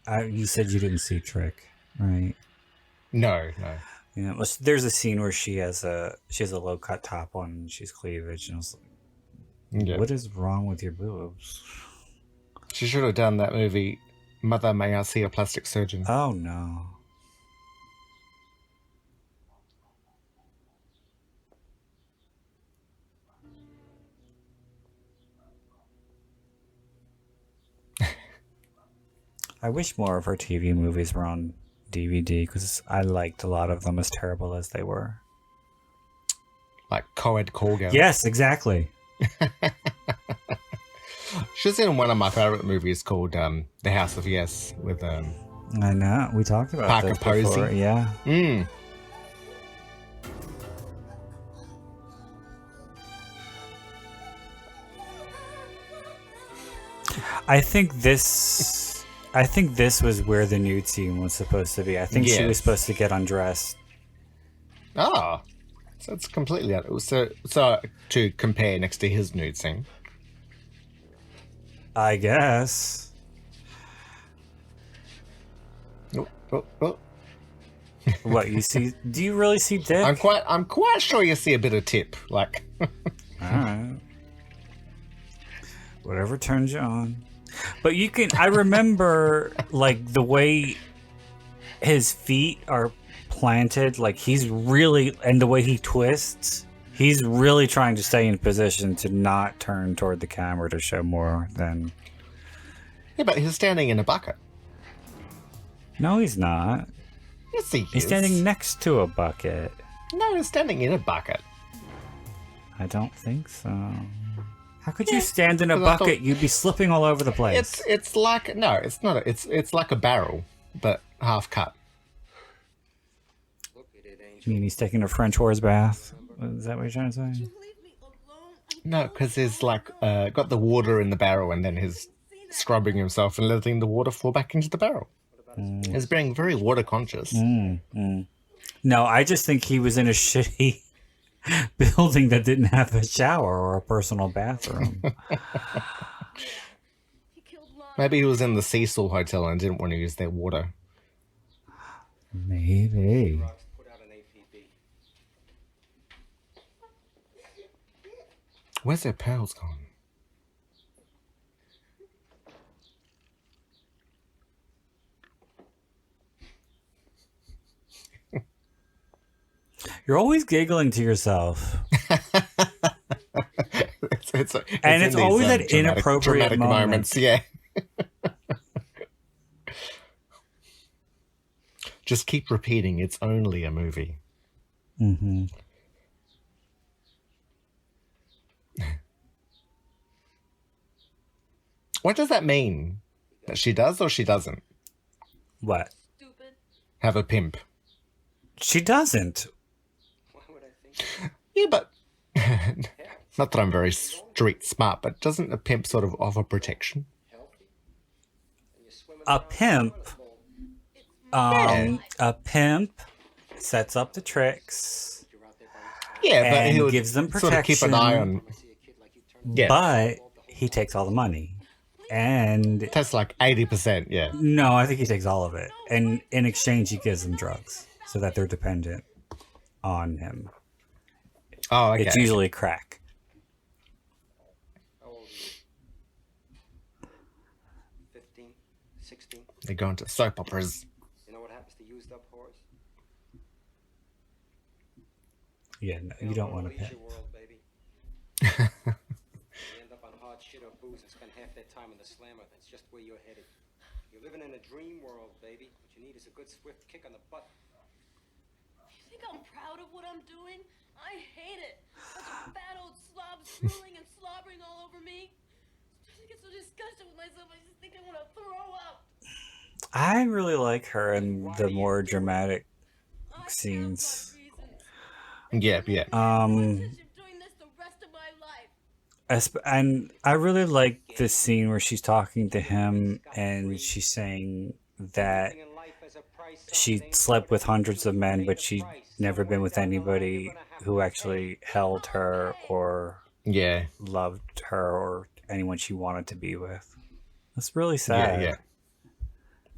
You said you didn't see Trick, right? No. Yeah, there's a scene where she has a low cut top on and she's cleavage, and I was like, what is wrong with your boobs? She should have done that movie, Mother, May I See a Plastic Surgeon? Oh no. I wish more of her TV movies were on DVD, because I liked a lot of them, as terrible as they were. Like Co-ed Call Girl. Yes, exactly. She's in one of my favorite movies called The House of Yes with I know, we talked about Parker this Posey. before. Yeah. I think this was where the nude scene was supposed to be. I think she was supposed to get undressed. Oh, so it's completely out. So to compare next to his nude scene, I guess. Oh. What you see? Do you really see dick? I'm quite sure you see a bit of tip, like. All right. Whatever turns you on. But you can. I remember like the way his feet are planted. Like he's really, and the way he twists. He's really trying to stay in position to not turn toward the camera to show more than. Yeah, but he's standing in a bucket. No, he's not. Yes, he is. He's standing next to a bucket. No, he's standing in a bucket. I don't think so. How could you stand in a bucket? You'd be slipping all over the place. It's like no, it's not. It's like a barrel, but half cut. You mean he's taking a French horse bath? Is that what you're trying to say? No, because he's like got the water in the barrel, and then he's scrubbing himself and letting the water fall back into the barrel. He's being very water conscious. No, I just think he was in a shitty building that didn't have a shower or a personal bathroom. Maybe he was in the Cecil Hotel and didn't want to use their water. Maybe. Where's their pearls gone? You're always giggling to yourself. it's always at inappropriate moments. Yeah. Just keep repeating, it's only a movie. Mm-hmm. What does that mean? That she does or she doesn't? What? Have a pimp. She doesn't. Yeah, but not that I'm very street smart, but doesn't a pimp sort of offer protection? A pimp sets up the tricks. Yeah, but he would gives them protection. sort of keep an eye on. Yeah. But he takes all the money. And That's like 80%, yeah. no, I think he takes all of it. And in exchange, he gives them drugs so that they're dependent on him. Oh, okay. It's usually crack. How old are you? 15? 16? They're going to soap operas. You know what happens to used up whores? Yeah, no, you don't want to pay. Leisure world, baby. They end up on hard shit or booze and spend half their time in the slammer. That's just where you're headed. You're living in a dream world, baby. What you need is a good swift kick on the butt. You think I'm proud of what I'm doing? I hate it. Bunch of fat old slobs drooling and slobbering all over me. I get so disgusted with myself, I just think I want to throw up. I really like her in the more dramatic scenes. Yeah, yeah. And I really like this scene where she's talking to him and she's saying that she slept with hundreds of men, but she'd never been with anybody who actually held her or loved her or anyone she wanted to be with. That's really sad. Yeah,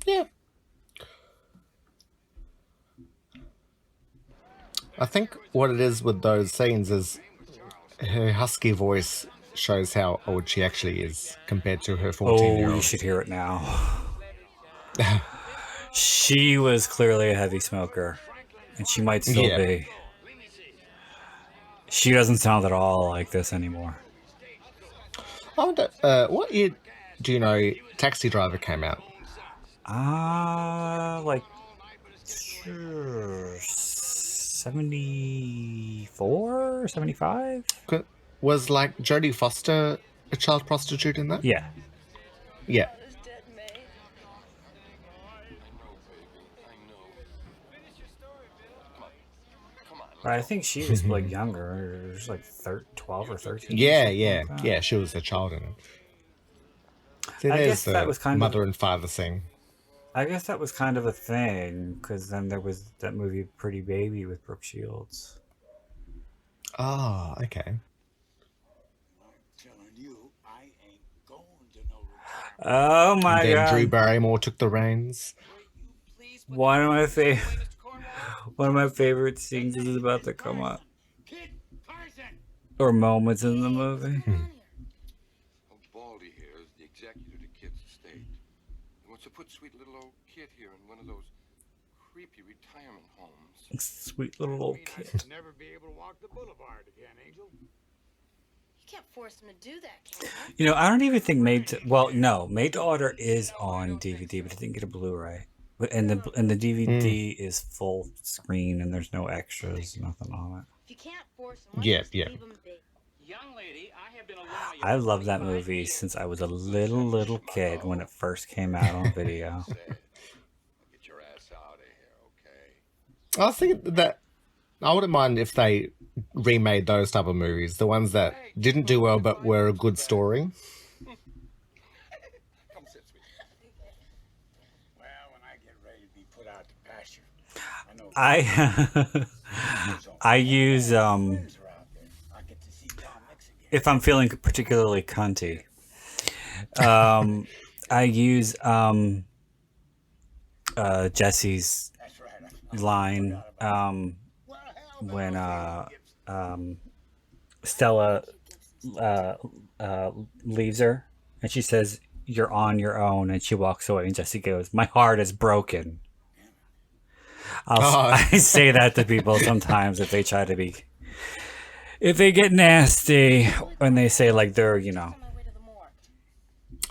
yeah. I think what it is with those scenes is her husky voice shows how old she actually is compared to her 14-year-old. Oh, you should hear it now. She was clearly a heavy smoker, and she might still be. She doesn't sound at all like this anymore. I wonder, what year do you know Taxi Driver came out? Like 74, 75? Was like Jodie Foster a child prostitute in that? Yeah. Yeah. I think she was like younger. She was like 12 or 13. Yeah. She was a child in it. See, I there's guess that was kind mother of, and father thing. I guess that was kind of a thing, because then there was that movie Pretty Baby with Brooke Shields. Oh, okay. Oh my and then god! Drew Barrymore took the reins. One of my favorite scenes is about to come up, or moments in the movie. Baldy here is the executor to Kid's estate. He wants to put sweet little old Kid here in one of those creepy retirement homes. Sweet little old kid. Never be able to walk the boulevard again, Angel. You can't force him to do that, can you? You know, I don't even think Made to Order is on DVD, but I didn't get a Blu-ray. And the DVD is full screen, and there's no extras, nothing on it. If you can't force him, Yeah. leave him be. Young lady, I have been I love that movie since I was a little kid when it first came out on video. Get your ass out of here, okay? I was thinking that I wouldn't mind if they remade those type of movies, the ones that didn't do well but were a good story. Come sit, sweet. Well, when I get ready to be put out to pasture, I use if I'm feeling particularly cunty, I use Jesse's line when Stella leaves her and she says, "You're on your own," and she walks away and Jesse goes, "My heart is broken." I say that to people sometimes if they try to be, if they get nasty and they say like they're, you know,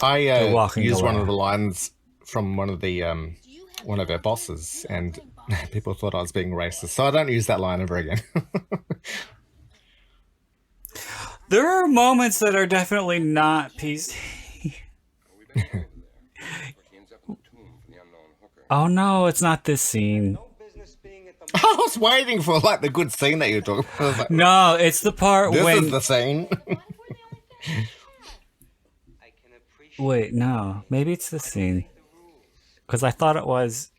I used one away. of the lines from one of their bosses, and people thought I was being racist, so I don't use that line ever again. There are moments that are definitely not PC. Oh no, it's not this scene. I was waiting for like the good scene that you're talking about. I was like, No, it's the part this when. is the scene. Wait, no, maybe it's this scene. Because I thought it was.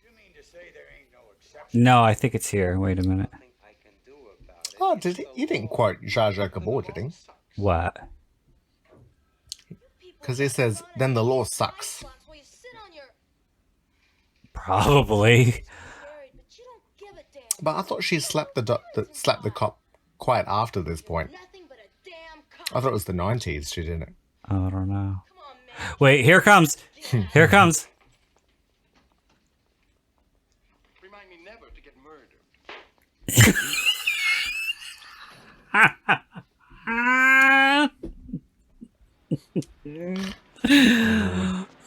No, I think it's here. Wait a minute. Oh, you didn't quote Jar Jar Gabor, did he? What? Because he says, then the law sucks. Probably. But I thought she slapped the cop quite after this point. I thought it was the 90s she did it. I don't know. Wait, here comes. Here comes. Remind me never to get murdered.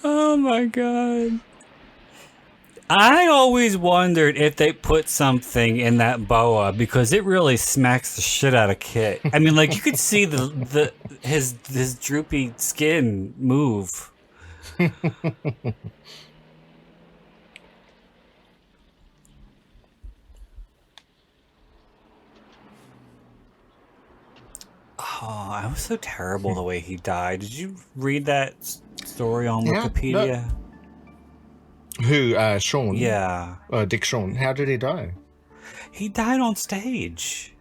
Oh my god. I always wondered if they put something in that boa because it really smacks the shit out of Kit. I mean, like you could see his droopy skin move. Oh, I was so terrible the way he died. Did you read that story on Wikipedia? No. Who, Sean? Yeah. Dick Sean. How did he die? He died on stage.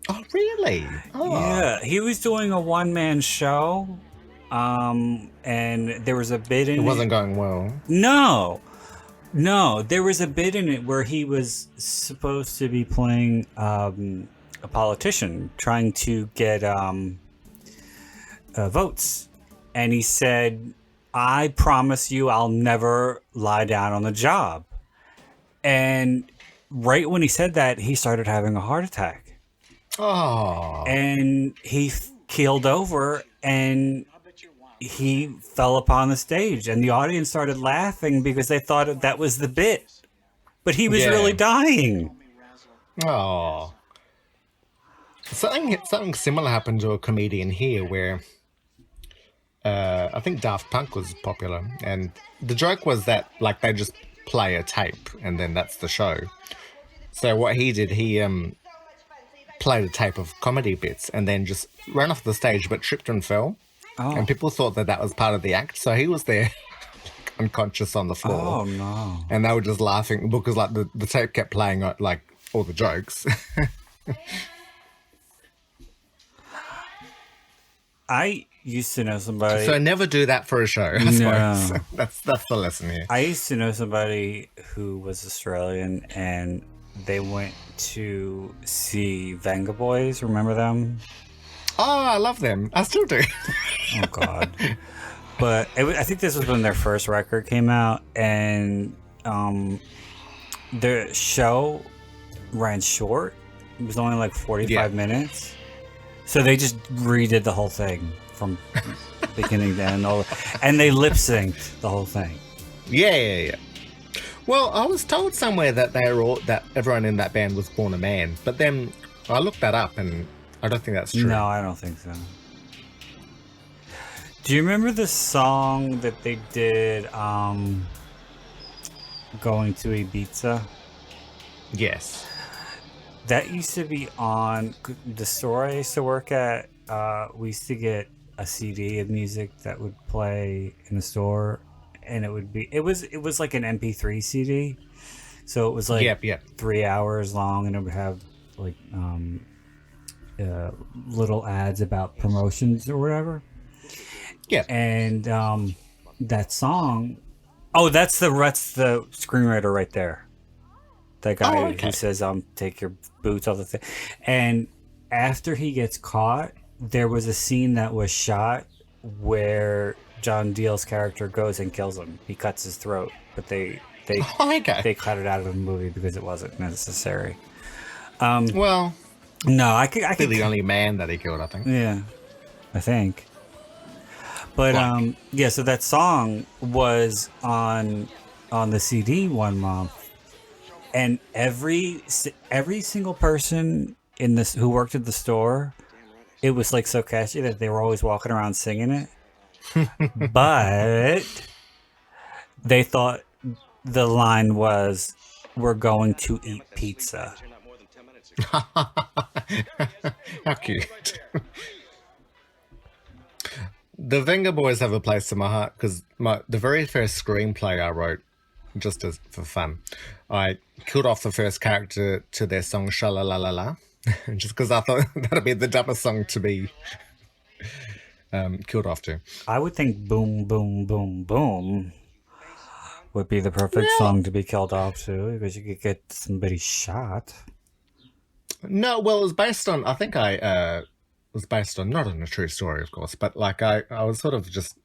Oh, really? Oh. Yeah, he was doing a one-man show, and there was a bit in it. It wasn't going well. No, there was a bit in it where he was supposed to be playing a politician trying to get votes, and he said, "I promise you I'll never lie down on the job." And right when he said that, he started having a heart attack. Oh. And he keeled over and he fell upon the stage, and the audience started laughing because they thought that was the bit, but he was really dying. Oh. Something similar happened to a comedian here where I think Daft Punk was popular, and the joke was that like they just play a tape and then that's the show. So what he did, he played a tape of comedy bits and then just ran off the stage but tripped and fell. Oh. And people thought that was part of the act, so he was there unconscious on the floor. Oh no. And they were just laughing because like the tape kept playing like all the jokes. I used to know somebody. So never do that for a show. I suppose. That's the lesson here. I used to know somebody who was Australian, and they went to see Venga Boys. Remember them? Oh, I love them. I still do. Oh God! But I think this was when their first record came out, and the show ran short. It was only like 45 minutes. So they just redid the whole thing from beginning to end, and they lip synced the whole thing. Yeah. Well, I was told somewhere that that everyone in that band was born a man, but then I looked that up, and I don't think that's true. No, I don't think so. Do you remember the song that they did, "Going to Ibiza"? Yes. That used to be on the store I used to work at. We used to get a CD of music that would play in the store, and it was like an MP3 CD, so it was like 3 hours long, and it would have like little ads about promotions or whatever. Yeah. And that song, that's the screenwriter right there. That guy who says, take your boots off the thing. And after he gets caught, there was a scene that was shot where John Deal's character goes and kills him. He cuts his throat, but they cut it out of the movie because it wasn't necessary. Well, no, I could the only man that he killed, I think. Yeah, I think. But so that song was on the CD one month. And every single person in this who worked at the store, it was like so catchy that they were always walking around singing it. But they thought the line was, "We're going to eat pizza." How cute. The Venga Boys have a place in my heart because the very first screenplay I wrote, just for fun, I killed off the first character to their song "Sha-la-la-la-la," just because I thought that'd be the dumbest song to be killed off to. I would think Boom, Boom, Boom, Boom would be the perfect song to be killed off to, because you could get somebody shot. No, well, it was based on, I think was based on, not on a true story, of course, but like I was sort of just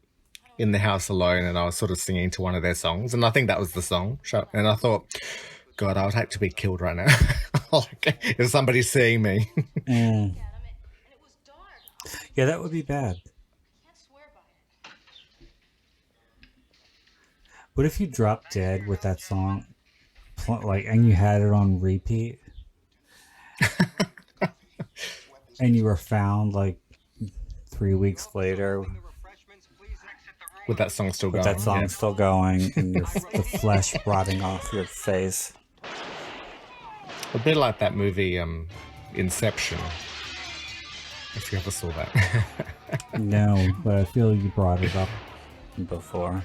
in the house alone and I was sort of singing to one of their songs, and I think that was the song. And I thought, God, I would hate to be killed right now. Like, if somebody's seeing me. Yeah, that would be bad. What if you dropped dead with that song, like, and you had it on repeat, and you were found like 3 weeks later with that song still going? With that song still going, and the flesh rotting off your face. A bit like that movie, Inception. If you ever saw that. No, but I feel you brought it up before.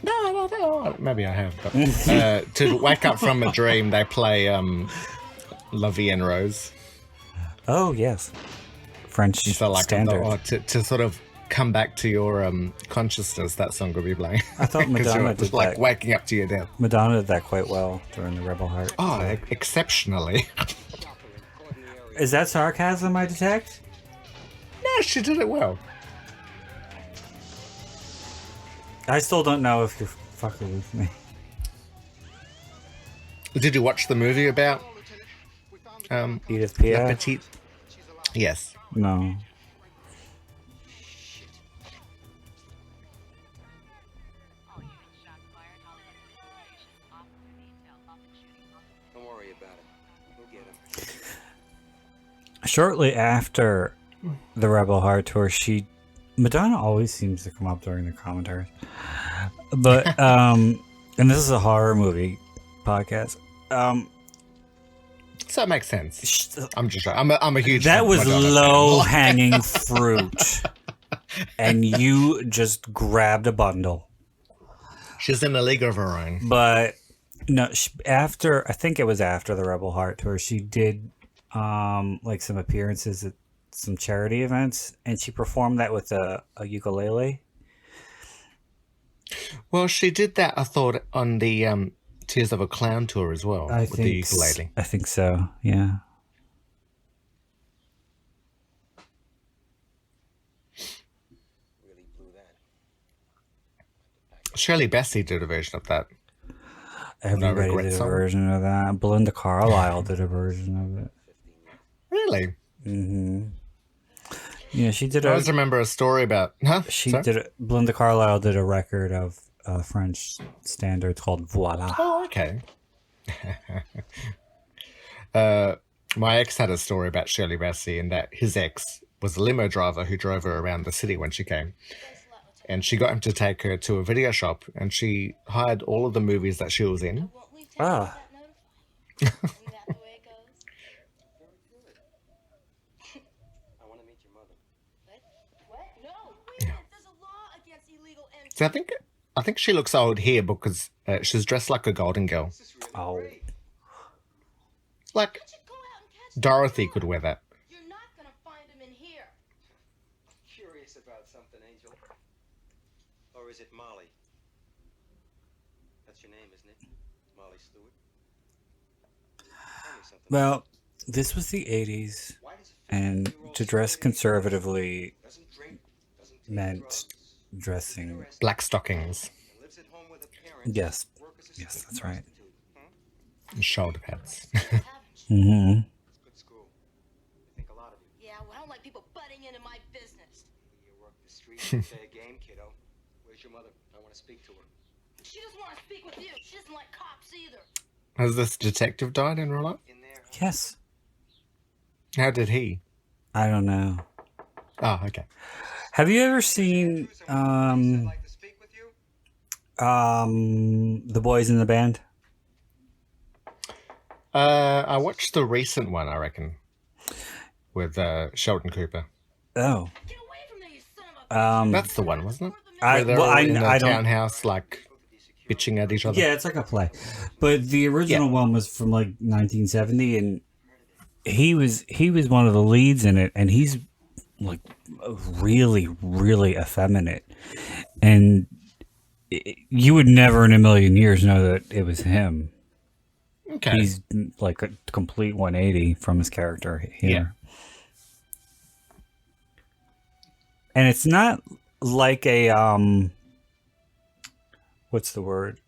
No, maybe I have. But, to wake up from a dream, they play La Vie en Rose. Oh, yes. French so, like, standard. To sort of come back to your consciousness, that song would be playing. I thought Madonna did like that. Waking up to your death. Madonna did that quite well during the Rebel Heart. Oh, exceptionally. Is that sarcasm I detect? No, she did it well. I still don't know if you're fucking with me. Did you watch the movie about Edith Piaf? Petite? Yes. No. Don't worry about it. We'll get him. Shortly after the Rebel Heart tour, Madonna always seems to come up during the commentaries. But and this is a horror movie podcast. So it makes sense. I'm just I'm a huge That was Madonna low fan. hanging fruit. And you just grabbed a bundle. She's in a league of her own. But no, I think it was after the Rebel Heart tour, she did like some appearances at some charity events, and she performed that with a ukulele. Well, she did that, I thought, on the Tears of a Clown tour as well. I with the ukulele. I think so, yeah. Really blew that. Shirley Bassey did a version of that. Everybody did a version of that. Belinda Carlisle did a version of it. Really? Mm-hmm. Yeah, she did. I always remember a story about. Huh? Belinda Carlisle did a record of French standards called Voila. Oh, okay. My ex had a story about Shirley Bassey, and that his ex was a limo driver who drove her around the city when she came. And she got him to take her to a video shop, and she hired all of the movies that she was in. Ah. So I think she looks old here because she's dressed like a Golden Girl. Oh. Like Dorothy could wear that. You're not gonna find him in here. Curious about something, Angel. Or is it Molly? That's your name, isn't it? Molly Stewart. Tell me something. Well, this was the 80s, and to dress conservatively meant dressing black stockings. Yes, that's right. And shoulder pads. Mm-hmm. Good school. I think a lot of you. Yeah, well, I don't like people butting into my business. You work the streets and fair game, kiddo. Where's your mother? I want to speak to her. She doesn't want to speak with you. She doesn't like cops either. Has this detective died in real life? Yes. How did he? I don't know. Oh, okay. Have you ever seen The Boys in the Band? I watched the recent one, I reckon, with Sheldon Cooper. Oh. That's the one, wasn't it? I Where they're all in the don't. townhouse, like bitching at each other. Yeah, it's like a play, but the original one was from like 1970, and he was one of the leads in it, and he's like really, really effeminate, and you would never in a million years know that it was him. Okay. He's like a complete 180 from his character here. Yeah. And it's not like a what's the word?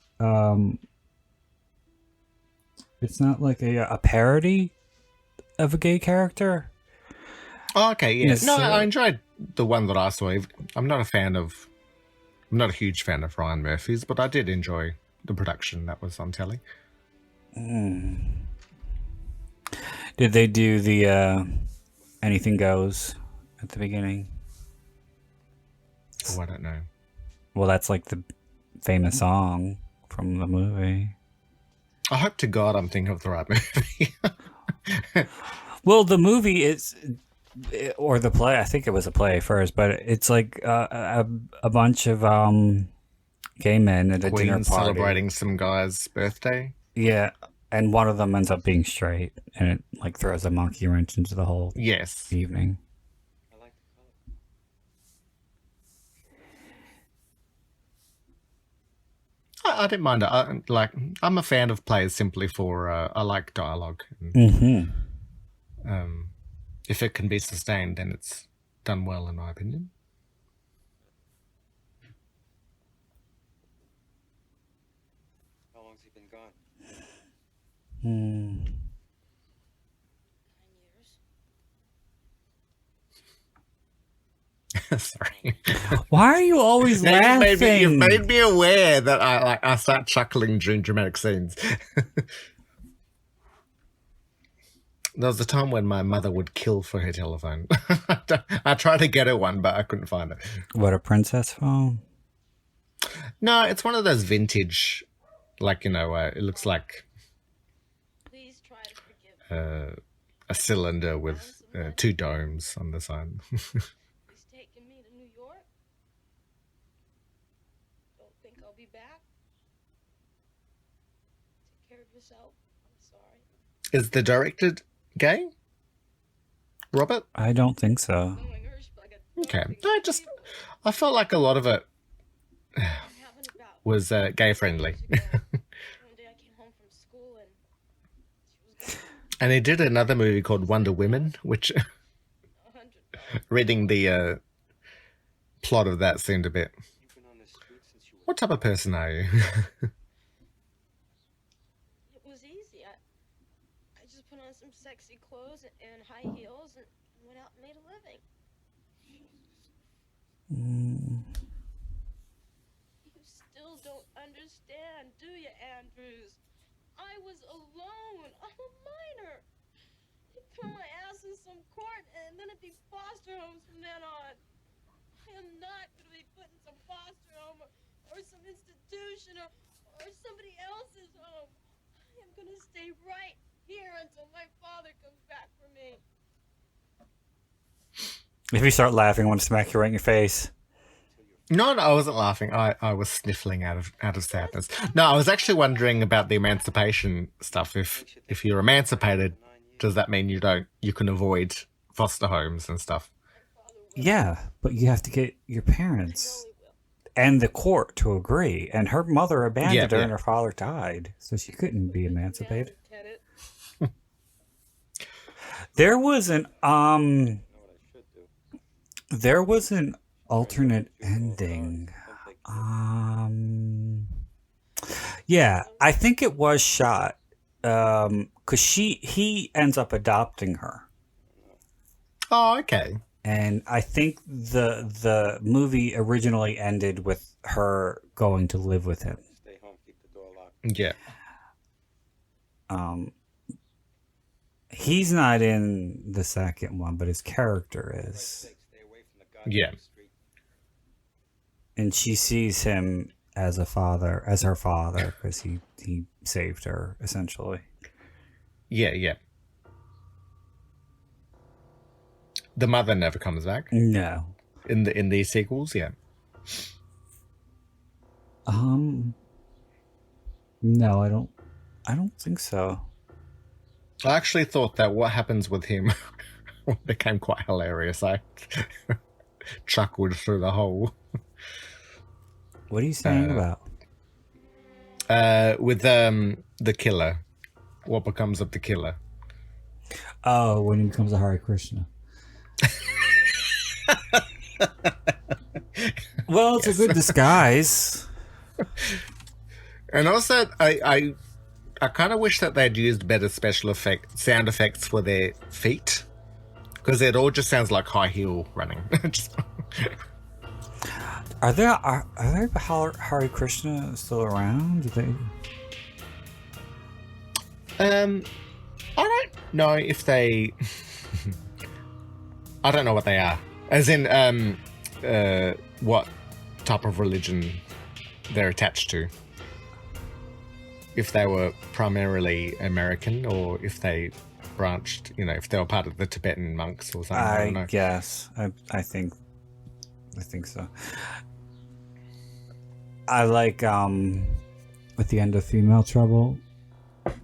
It's not like a parody of a gay character. Oh, okay, yeah. Yes, No, I enjoyed the one that I saw. I'm not a huge fan of Ryan Murphy's, but I did enjoy the production that was on telly. Did they do the Anything Goes at the beginning? Oh, I don't know. Well, that's like the famous song from the movie. I hope to God I'm thinking of the right movie. Well, the movie is, or the play, I think it was a play first, but it's like a bunch of gay men at a dinner Queen party. celebrating some guy's birthday. Yeah, and one of them ends up being straight, and it like throws a monkey wrench into the whole Yes. evening. I like the color. I didn't mind it. I'm a fan of plays simply for I like dialogue. Mm-hmm. If it can be sustained, then it's done well, in my opinion. How long's he been gone? 9 years. Sorry. Why are you always laughing? You've made me aware that I start chuckling during dramatic scenes. There was a time when my mother would kill for her telephone. I tried to get her one, but I couldn't find it. What, a princess phone? No, it's one of those vintage, it looks like Please try to forgive me. a cylinder with 2 domes on the side. He's taking me to New York. Don't think I'll be back. Take care of yourself. I'm sorry. Is the director gay? Robert? I don't think so. Okay. I felt like a lot of it was gay friendly. One day I came home from school and she was gone. And he did another movie called Wonder Women, which reading the plot of that seemed a bit. You've been on the street since you were... What type of person are you? It was easy. I just put on some sexy clothes and high heels and went out and made a living. You still don't understand, do you, Andrews? I was alone. I'm a minor. They'd throw my ass in some court and then it'd be foster homes from then on. I am not going to be put in some foster home or some institution or somebody else's home. I am going to stay right here until my father comes back for me. If you start laughing, I want to smack you right in your face. No, I wasn't laughing. I was sniffling out of sadness. No, I was actually wondering about the emancipation stuff. If you're emancipated, does that mean you can avoid foster homes and stuff? Yeah, but you have to get your parents and the court to agree. And her mother abandoned her and her father died, so she couldn't be emancipated. There was an alternate ending. Yeah, I think it was shot because he ends up adopting her. Oh, okay. And I think the movie originally ended with her going to live with him. Stay home, keep the door locked. Yeah. He's not in the second one, but his character is. Stay away from the goddamn Yeah. street. And she sees him as her father, because he saved her, essentially. Yeah. The mother never comes back No. in these sequels. Yeah. No, I don't think so. I actually thought that what happens with him became quite hilarious. I chuckled through the whole. What are you saying about? With the killer. What becomes of the killer? Oh, when he becomes a Hare Krishna. Well, it's a good disguise. And also, I kind of wish that they'd used better sound effects for their feet, because it all just sounds like high heel running. Are there Hare Krishna still around? Do they? I don't know if they. I don't know what they are. As in, what type of religion they're attached to. If they were primarily American, or if they branched, if they were part of the Tibetan monks or something. I don't know. Guess. I think so. I like at the end of Female Trouble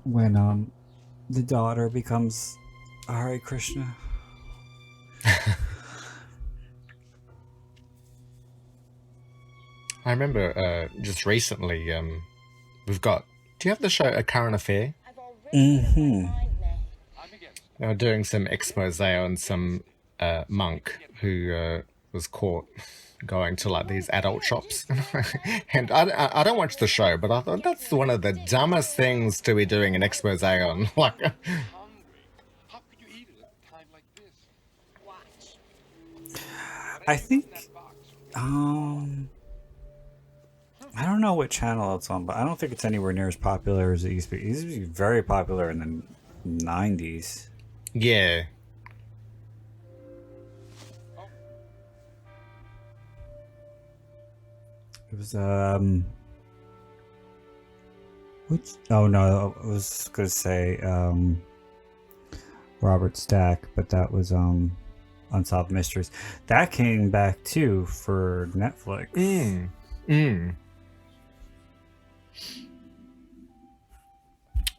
when the daughter becomes a Hare Krishna. I remember just recently we've got. Do you have the show A Current Affair? Mm-hmm. They were doing some expose on some monk who was caught going to like these adult shops. And I don't watch the show, but I thought that's one of the dumbest things to be doing an expose on. Like, I think I don't know what channel it's on, but I don't think it's anywhere near as popular as it used to be. It used to be very popular in the 90s. Yeah. It was which? Oh no, I was gonna say Robert Stack, but that was Unsolved Mysteries. That came back too for Netflix.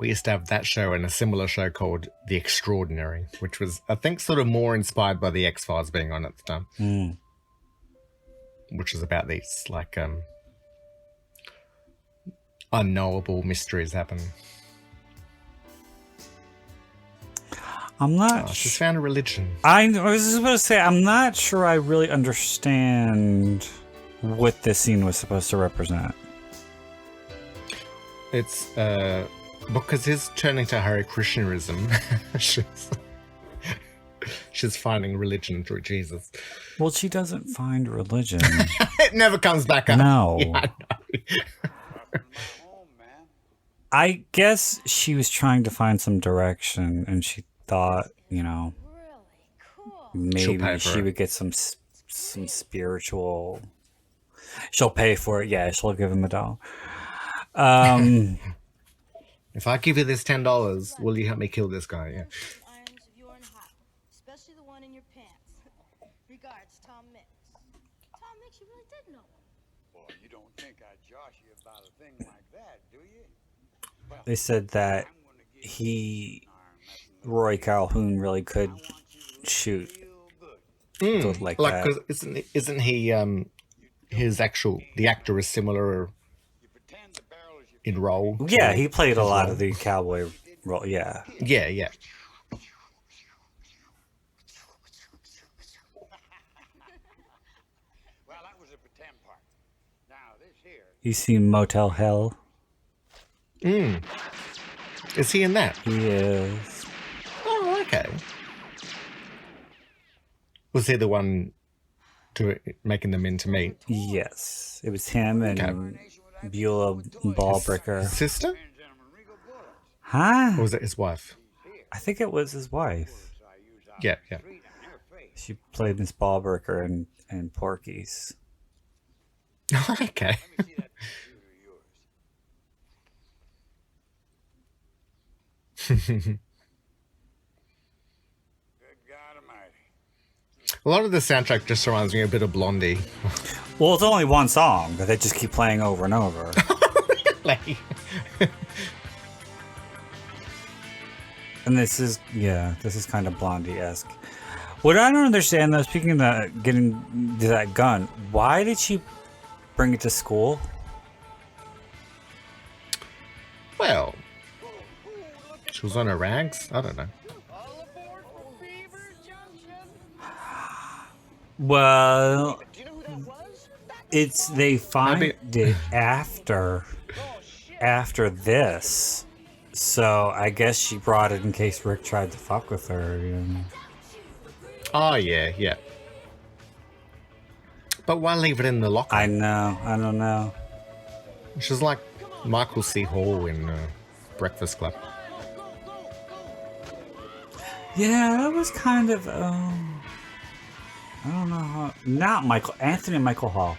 We used to have that show and a similar show called The Extraordinary, which was, I think, sort of more inspired by the X-Files being on at the time. Which is about these, like, unknowable mysteries happening. I'm not... She's found a religion. I was just going to say, I'm not sure I really understand what this scene was supposed to represent. It's, because he's turning to Hare Krishnaism. She's finding religion through Jesus. Well, she doesn't find religion. It never comes back up. No. Yeah, I know. I guess she was trying to find some direction, and she thought, maybe she would get some spiritual. She'll pay for it. Yeah, she'll give him $1. If I give you this $10, will you help me kill this guy? Yeah. Especially the one in your pants. Regards, Tom Mix. Tom Mix, you really did know him. Well, you don't think I'd josh you about a thing like that, do you? Well, they said that Roy Calhoun really could shoot like that. Cause isn't he the actor is similar in role? Yeah, he played a lot of the cowboy role. Yeah. Yeah. well, that was a pretend part. Now this here. You seen Motel Hell? Is he in that? He is. Oh, okay. Was he the one making them into meat? Yes, it was him and Beulah Ballbreaker. Sister? Huh? Or was it his wife? I think it was his wife. Yeah. She played Miss Ballbreaker and Porky's. Okay. A lot of the soundtrack just reminds me a bit of Blondie. Well, it's only one song that they just keep playing over and over. Really? And this is kind of Blondie-esque. What I don't understand, though, speaking of that, getting to that gun, why did she bring it to school? Well, she was on her rags? I don't know. Well, it's they find it after this, so I guess she brought it in case Rick tried to fuck with her. You know? Oh yeah. But why leave it in the locker? I know. I don't know. She's like Michael C. Hall in Breakfast Club. Yeah, that was kind of. I don't know how. Not Anthony Michael Hall.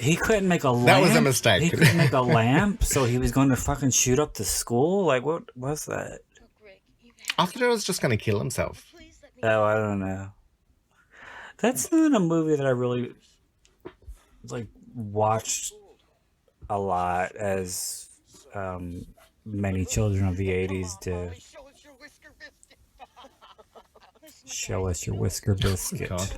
He couldn't make a lamp. That was a mistake. He couldn't make a lamp, so he was going to fucking shoot up the school? Like, what was that? I thought he was just going to kill himself. Oh, I don't know. That's not a movie that I really, watched a lot as many children of the 80s did. Show us your whisker biscuit. God.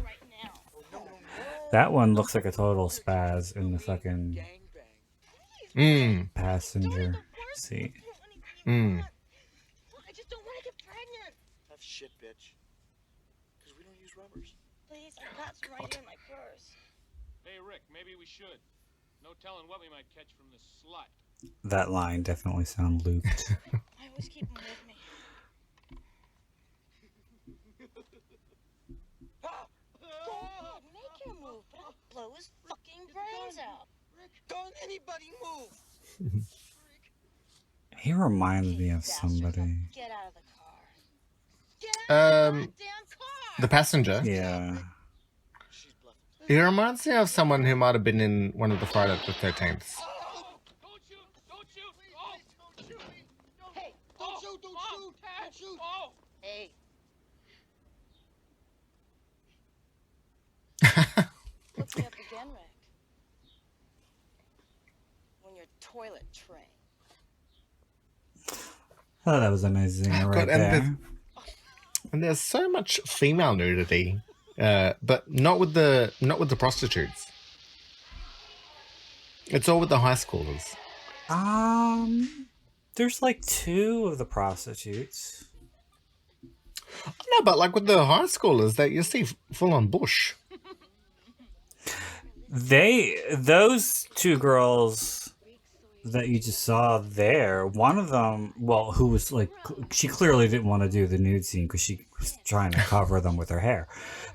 That one looks like a total spaz in the fucking passenger seat. I just don't want to get pregnant. That's shit, bitch. Because we don't use rubbers. Please, I've got some right here in my purse. Hey, Rick, maybe we should. No telling what we might catch from this slut. That line definitely sounds looped. I always keep them with me. Make your move, but I'll blow his fucking brains out. Rick, don't anybody move. He reminds me of somebody. Get out of the car. Get out of the goddamn car. The passenger. Yeah. He reminds me of someone who might have been in one of the Friday the 13th. Don't shoot! Don't shoot! Don't shoot me! Hey, don't shoot! Don't shoot! Hey. Look me up again, Rick. When you're toilet trained. Oh, that was amazing right there. And there's so much female nudity, but not with the prostitutes. It's all with the high schoolers. There's like 2 of the prostitutes. No, but like with the high schoolers, that you see full on bush. Those 2 girls that you just saw there, one of them, well, who was like, she clearly didn't want to do the nude scene because she was trying to cover them with her hair,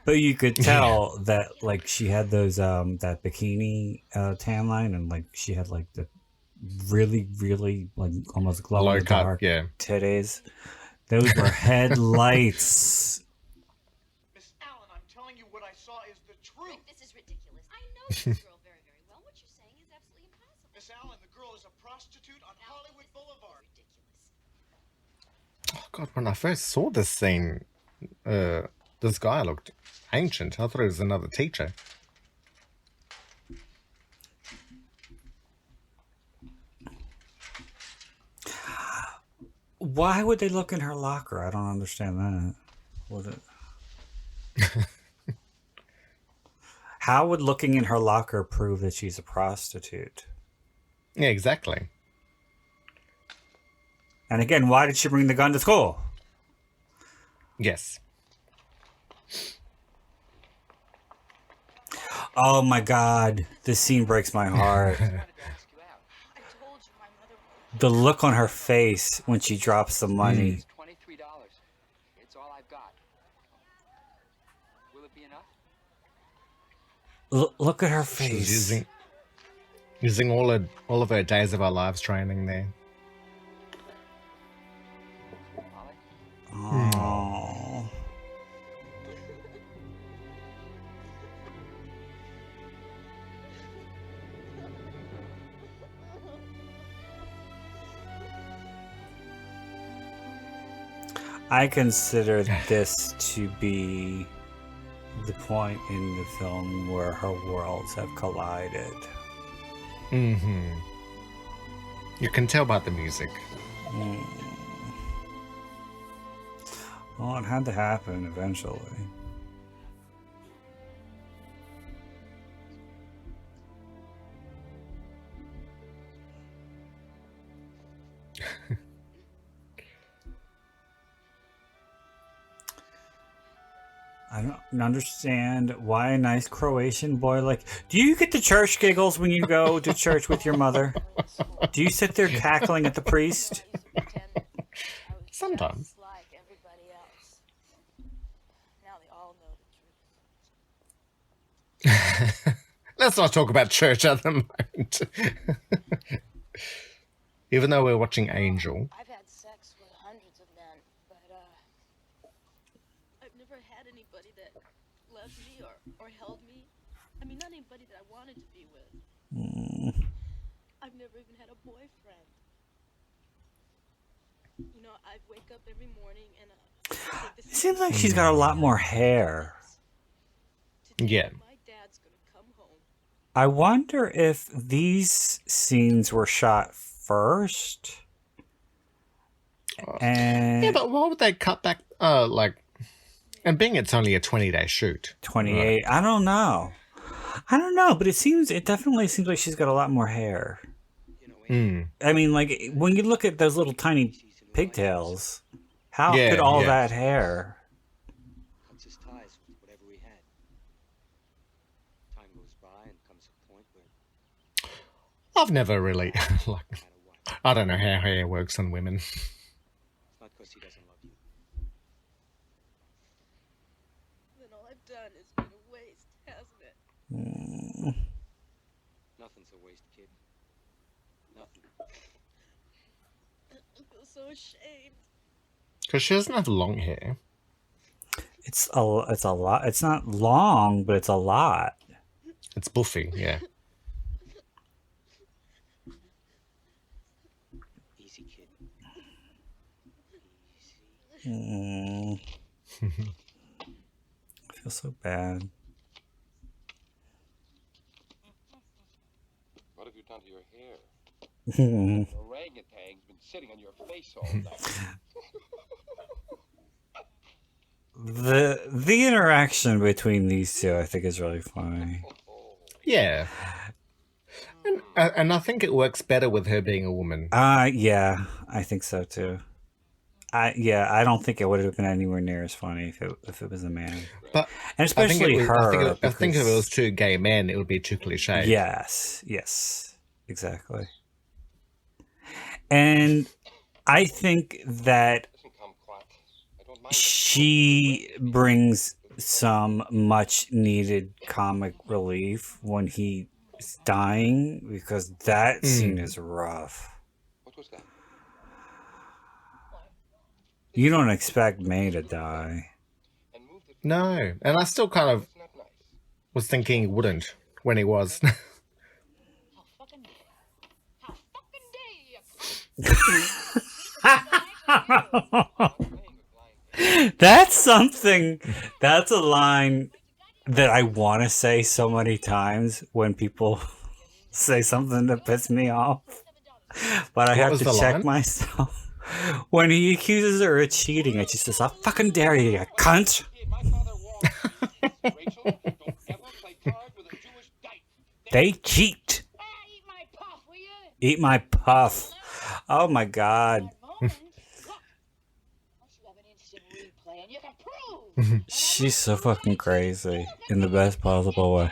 but you could tell that like she had those that bikini tan line, and like she had like the really like almost glow in the dark titties. Those were headlights. Miss Allen, I'm telling you what I saw is the truth. Rick, this is ridiculous. I know this girl very, very well. What you're saying is absolutely impossible. Miss Allen, the girl is a prostitute on Hollywood Boulevard. Oh God, when I first saw this scene, this guy looked ancient. I thought it was another teacher. Why would they look in her locker? I don't understand that. Was it? How would looking in her locker prove that she's a prostitute? Yeah, exactly. And again, why did she bring the gun to school? Yes. Oh my God. This scene breaks my heart. The look on her face when she drops the money. $23. It's all I've got. Will it be enough? Look at her face. She's using all of her days of our lives training there. Oh. I consider this to be the point in the film where her worlds have collided. Mm-hmm. You can tell by the music. Well, it had to happen eventually. I don't understand why a nice Croatian boy like... Do you get the church giggles when you go to church with your mother? Do you sit there cackling at the priest? Sometimes. Like everybody else. Now they all know the truth. Let's not talk about church at the moment. Even though we're watching Angel. I've had sex with hundreds of men, but I've never had anybody that loved me or held me. I mean, not anybody that I wanted to be with. I've never even had a boyfriend. You know, I wake up every morning and it seems like she's got a lot more hair. Yeah. My dad's gonna come home. I wonder if these scenes were shot first. And yeah, but why would they cut back? And being it's only a 20-day shoot. 28. Right. I don't know, but it definitely seems like she's got a lot more hair. I mean, like when you look at those little tiny pigtails, how could all that hair? Cuts his ties with whatever we had. Time goes by and comes a point where I've never really I don't know how hair works on women. it's not because he doesn't love you. Then all I've done has been a waste, hasn't it? Nothing's a waste, kid. Nothing. I feel so ashamed. Because she doesn't have long hair. It's a lot. It's not long, but it's a lot. It's buffy, yeah. Easy, kid. I feel so bad. What have you done to your hair? The orangutan's been sitting on your face all night. The interaction between these two, I think, is really funny. Yeah. And I think it works better with her being a woman. Yeah, I think so too. I don't think it would have been anywhere near as funny if it was a man. But and especially her. I think if it was two gay men, it would be too cliche. Yes, exactly. And I think that she brings some much needed comic relief when he's dying, because that scene is rough. What was that? You don't expect May to die. No, and I still kind of was thinking he wouldn't when he was. That's a line that I want to say so many times when people say something that pisses me off, but I have to check myself. When he accuses her of cheating, and she says, "I fucking dare you, you cunt." They cheat. Eat my puff. Oh my god. She's so fucking crazy in the best possible way.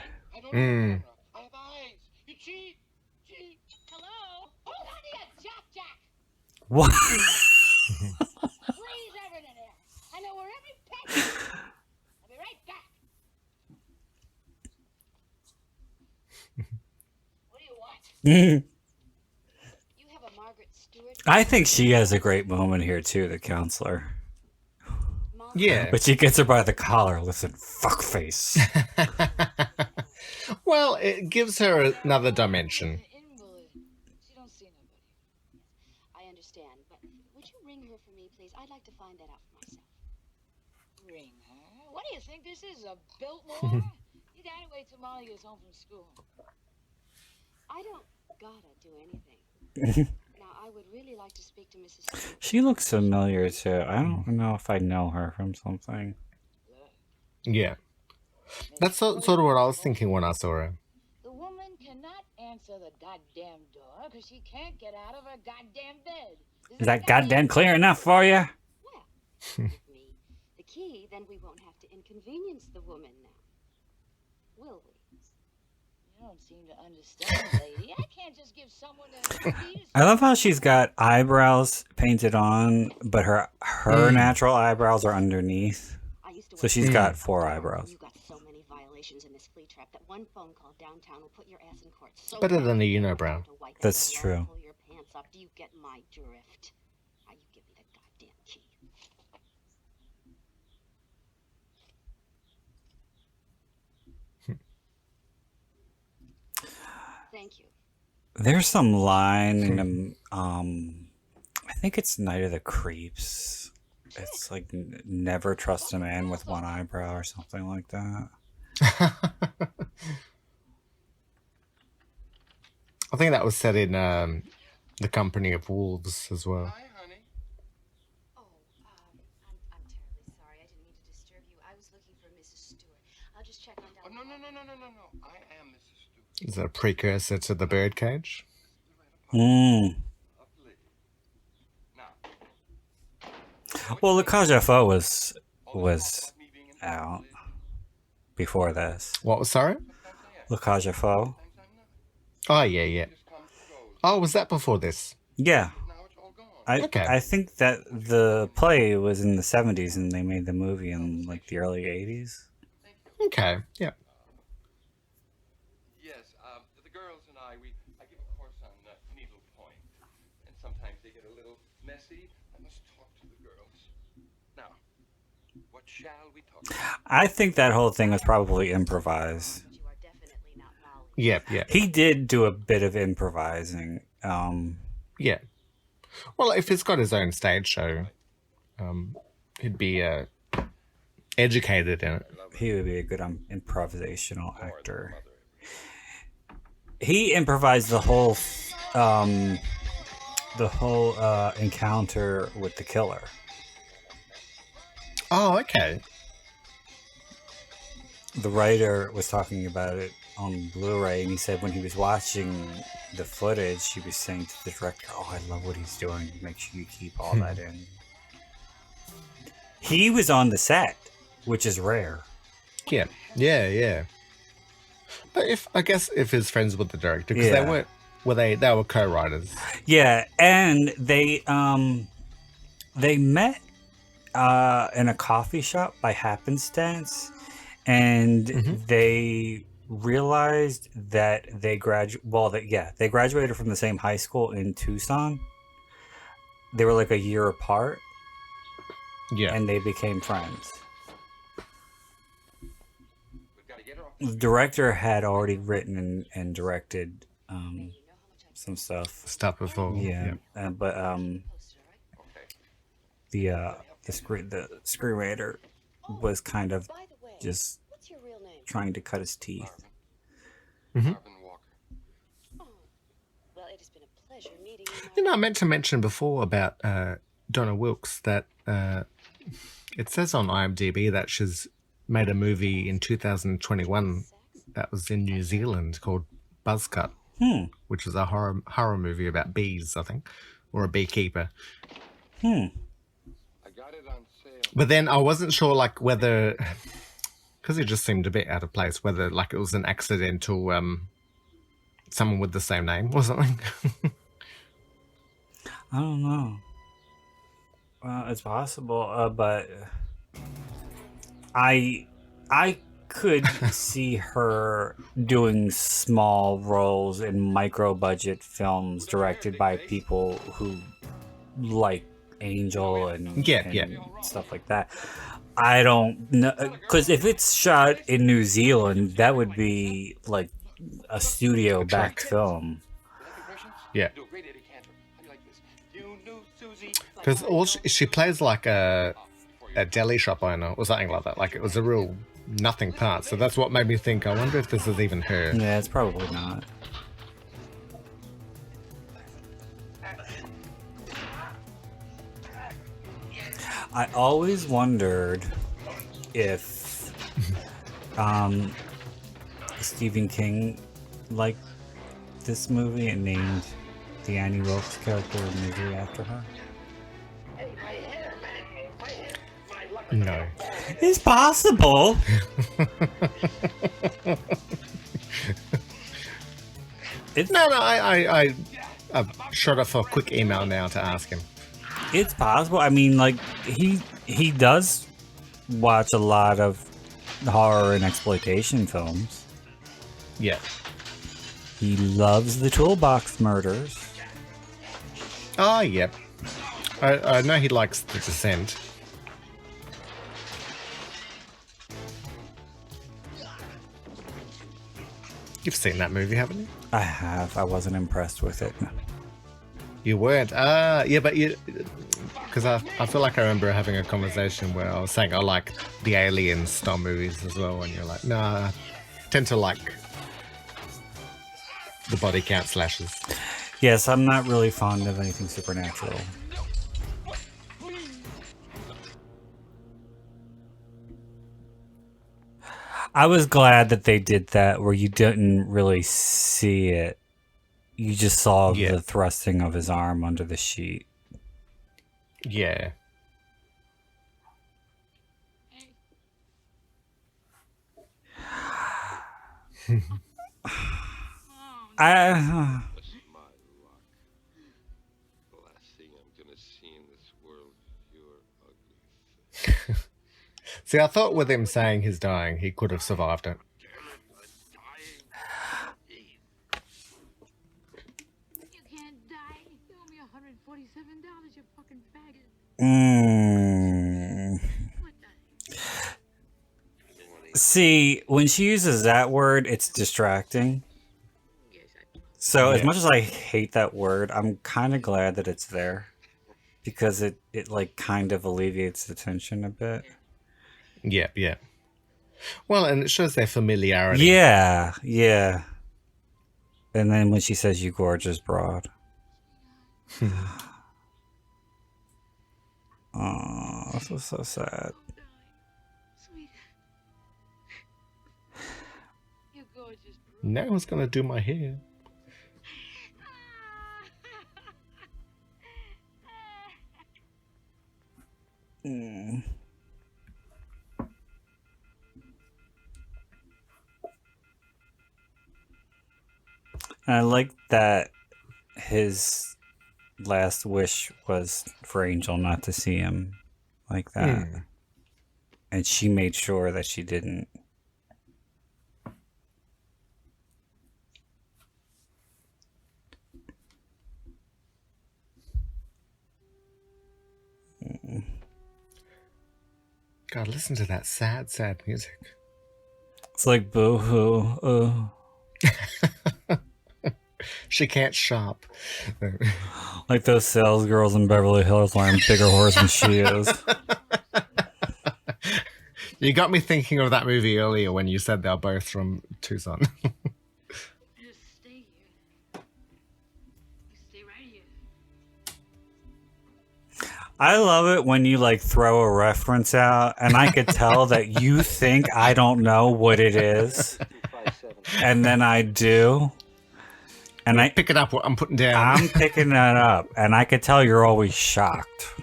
What? I think she has a great moment here too, the counselor. Yeah. But she gets her by the collar. Listen, fuckface. Well, it gives her another dimension. She don't see nobody. I understand, but would you ring her for me, please? I'd like to find that out for myself. Ring her? What do you think this is, a Biltmore? You gotta wait till Molly gets home from school. I don't gotta do anything. Now, I would really like to speak to Mrs. Stewart. She looks familiar too. I don't know if I know her from something. Yeah. That's sort of what I was thinking when I saw her. The woman cannot answer the goddamn door because she can't get out of her goddamn bed. Is that goddamn clear enough for you? With me. The key, then we won't have to inconvenience the woman now. Will we? You don't seem to understand, lady. I can't just give someone a key. I love how she's got eyebrows painted on, but her natural eyebrows are underneath. So she's got 4 eyebrows. You got so many violations in this flea trap that one phone call downtown will put your ass in court. So Better than the unibrow. That's true. pull your pants up. Do you get my drift? Now you give me the goddamn key. Thank you. There's some line in I think it's Night of the Creeps. It's like never trust a man with one eyebrow or something like that. I think that was said in The Company of Wolves as well. Hi, honey. Oh, I'm terribly sorry. I didn't mean to disturb you. I was looking for Mrs. Stewart. I'll just check on down. Oh, no. I am Mrs. Stewart. Is that a precursor to the birdcage? Mm. Lovely. Now. Well, the Cage aux Folles was out before this. What was, sorry? Le Cage aux Folles. Oh, yeah. Oh, was that before this? Yeah. Okay. I think that the play was in the 70s and they made the movie in like the early 80s. Okay, yeah. Yes, the girls and I give a course on needlepoint, and sometimes they get a little messy. I must talk to the girls. Now, what shall we talk about? I think that whole thing was probably improvised. Yeah. He did do a bit of improvising. Yeah. Well, if he's got his own stage show, he'd be educated in it. He would be a good improvisational actor. He improvised the whole encounter with the killer. Oh, okay. The writer was talking about it on Blu-ray, and he said when he was watching the footage, he was saying to the director, "Oh, I love what he's doing. Make sure you keep all that in." He was on the set, which is rare. Yeah. But I guess if he's friends with the director, because they were co-writers. Yeah, and they met in a coffee shop by happenstance, and they realized that they graduated from the same high school in Tucson. They were like a year apart. Yeah. And they became friends. The director had already written and directed some stuff before. Yeah. But the screenwriter was kind of just trying to cut his teeth. Marvin Walker. Well, it has been a pleasure meeting you. You know, I meant to mention before about Donna Wilkes that it says on IMDb that she's made a movie in 2021 that was in New Zealand called Buzzcut, which is a horror movie about bees, I think, or a beekeeper. I got it on sale. But then I wasn't sure, like, whether, because it just seemed a bit out of place, whether, like, it was an accidental someone with the same name or something. I don't know. Well, it's possible, but I could see her doing small roles in micro-budget films directed by people who like Angel and stuff like that. I don't know, because if it's shot in New Zealand, that would be like a studio-backed film. Yeah. Because she plays like a deli shop owner or something like that. Like, it was a real nothing part. So that's what made me think, I wonder if this is even her. Yeah, it's probably not. I always wondered if Stephen King liked this movie and named the Annie Wilkes character of Misery after her. No. It's possible. I shot off a quick email now to ask him. It's possible. I mean, like, he does watch a lot of horror and exploitation films. Yeah. He loves the Toolbox Murders. Oh, yep. I know he likes The Descent. You've seen that movie, haven't you? I have. I wasn't impressed with it. You weren't? Yeah, but you... Because I feel like I remember having a conversation where I was saying I like the Alien style movies as well, and you're like, no, I tend to like the body count slashes. Yes, I'm not really fond of anything supernatural. I was glad that they did that where you didn't really see it. You just saw the thrusting of his arm under the sheet. Yeah. See, I thought with him saying he's dying, he could have survived it. You can't die. You owe me $147, you fucking faggot. See, when she uses that word, it's distracting. So as much as I hate that word, I'm kind of glad that it's there. Because it like kind of alleviates the tension a bit. Yeah, yeah. Well, and it shows their familiarity. Yeah, yeah. And then when she says, "You gorgeous broad." Oh, this was so sad. Now who's gonna do my hair? I like that his last wish was for Angel not to see him like that. And she made sure that she didn't. God, listen to that sad, sad music. It's like boo-hoo. She can't shop. Like those sales girls in Beverly Hills wearing bigger horse than she is. You got me thinking of that movie earlier when you said they're both from Tucson. I love it when you like throw a reference out and I could tell that you think I don't know what it is. And then I do. And I pick it up what I'm putting down. I'm picking that up. And I could tell you're always shocked.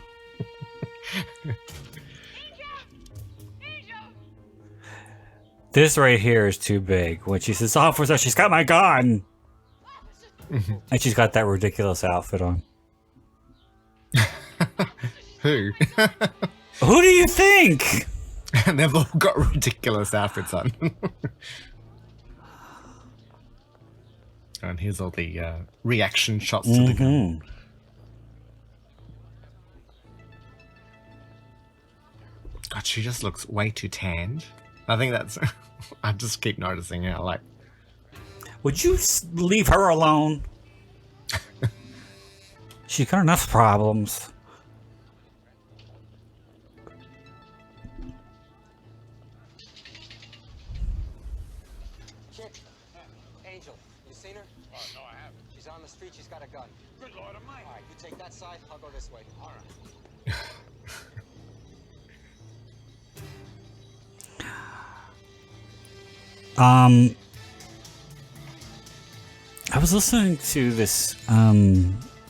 This right here is too big. When she says, "Officer, she's got my gun." And she's got that ridiculous outfit on. Who? Who do you think? And they've all got ridiculous outfits on. And here's all the reaction shots to the gun. God, she just looks way too tanned. I think that's... I just keep noticing how, like... Would you leave her alone? She's got enough problems. Angel, you seen her? Oh, no, I haven't. She's on the street, she's got a gun. Good Lord Almighty. All right, you take that side, I'll go this way. All right. I was listening to this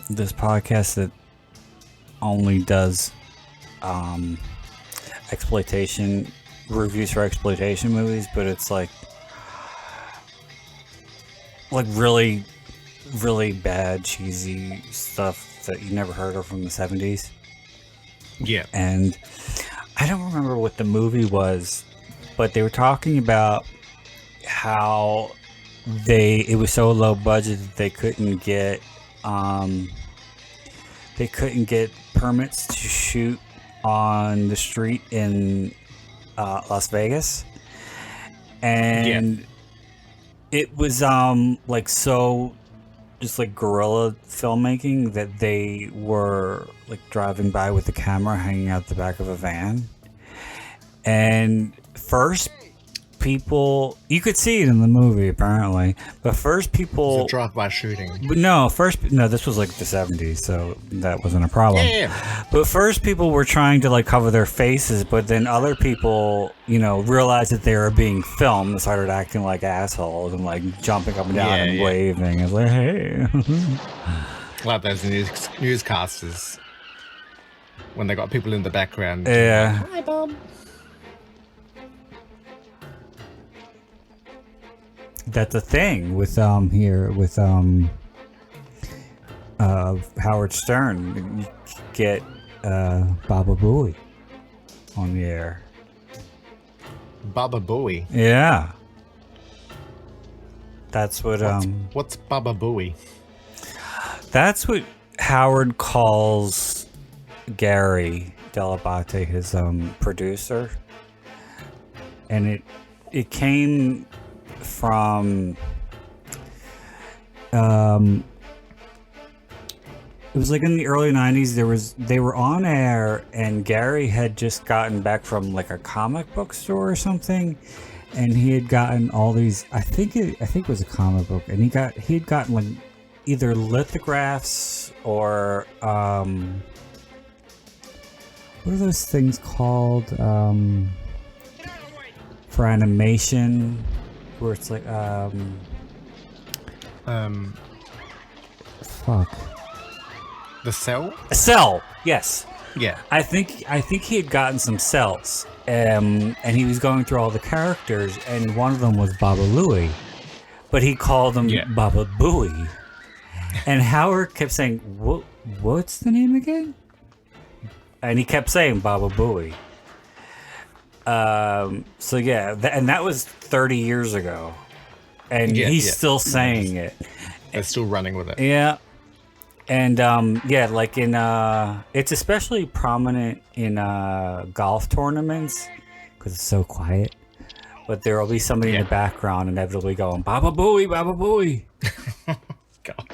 this podcast that only does exploitation reviews for exploitation movies, but it's like really bad cheesy stuff that you never heard of from the 70s. Yeah. And I don't remember what the movie was, but they were talking about how it was so low budget that they couldn't get permits to shoot on the street in Las Vegas, and it was like so just like guerrilla filmmaking that they were like driving by with the camera hanging out the back of a van, and first people, you could see it in the movie apparently, but first people, it's a drive-by shooting. No, this was like the 70s, so that wasn't a problem. Yeah. But first people were trying to like cover their faces, but then other people, realized that they were being filmed and started acting like assholes and like jumping up and down and waving. It's like, hey. Like those newscasters when they got people in the background. Yeah. Hi, Bob. That's a thing with here with Howard Stern. You get Baba Booey on the air. Baba Booey. Yeah. That's what what's Baba Booey? That's what Howard calls Gary Delabate, his producer. And it came from it was like in the early 90s. They were on air and Gary had just gotten back from like a comic book store or something, and he had gotten all these, I think it was a comic book, and he had gotten like either lithographs or what are those things called for animation, where it's like fuck. The cell? A cell, yes. Yeah. I think he had gotten some cells, and he was going through all the characters, and one of them was Baba Louie, but he called him Baba Booey, and Howard kept saying, "What's the name again?" And he kept saying Baba Booey. So yeah, and that was 30 years ago, and he's still saying it. They're still running with it. Yeah. And like in it's especially prominent in golf tournaments because it's so quiet. But there will be somebody in the background inevitably going, "Baba Booey, Baba Booey." God.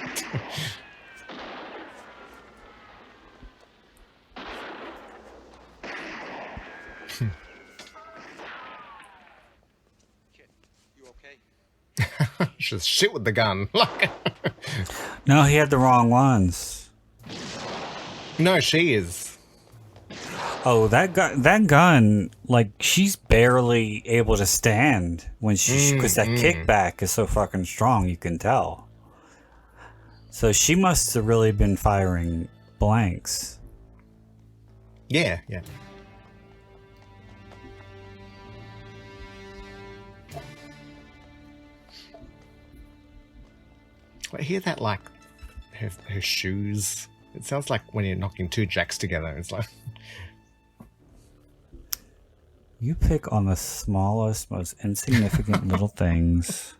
Just shoot with the gun. No, he had the wrong ones. No, she is. Oh, that gun, like, she's barely able to stand when because that kickback is so fucking strong, you can tell. So she must have really been firing blanks. Yeah. I hear that, like, her shoes. It sounds like when you're knocking two jacks together. It's like... You pick on the smallest, most insignificant little things.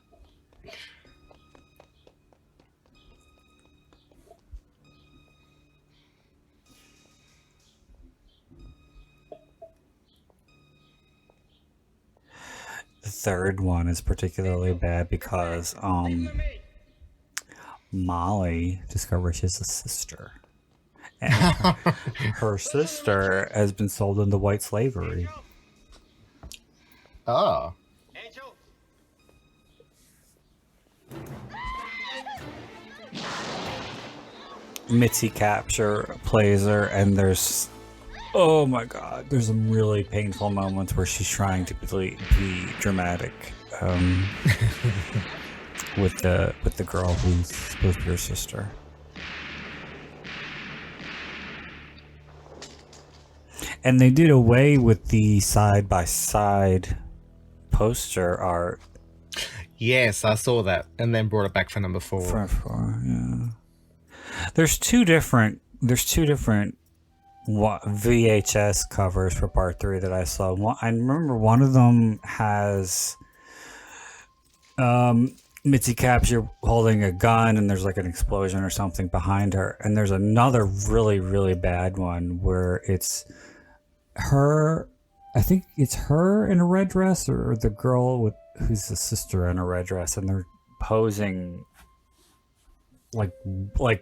The third one is particularly bad because, Molly discovers she has a sister. And her sister has been sold into white slavery. Oh. Mitzi Capture plays her, and there's, oh my god, there's some really painful moments where she's trying to be dramatic. with the girl who's supposed to be her sister. And they did away with the side-by-side poster art. Yes, I saw that, and then brought it back for number 4. For 4, yeah. There's two different VHS covers for part 3 that I saw. I remember one of them has Mitzi Capture holding a gun, and there's like an explosion or something behind her. And there's another really, really bad one where it's her. I think it's her in a red dress, or the girl who's the sister in a red dress, and they're posing like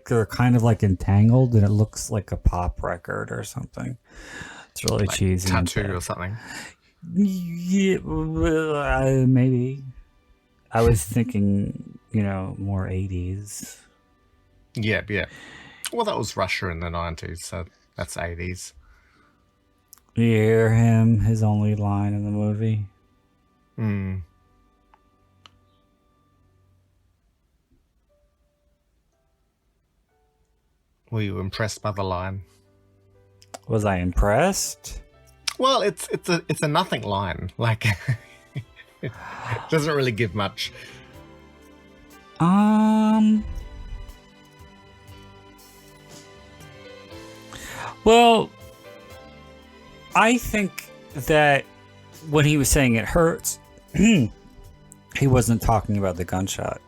they're kind of like entangled, and it looks like a pop record or something. It's really like cheesy. Tattoo or something. Yeah, maybe. I was thinking, more 80s. Yeah. Well, that was Russia in the 90s, so that's 80s. You hear his only line in the movie? Were you impressed by the line? Was I impressed? Well, it's a nothing line. Like, it doesn't really give much. Well, I think that when he was saying it hurts, he wasn't talking about the gunshot.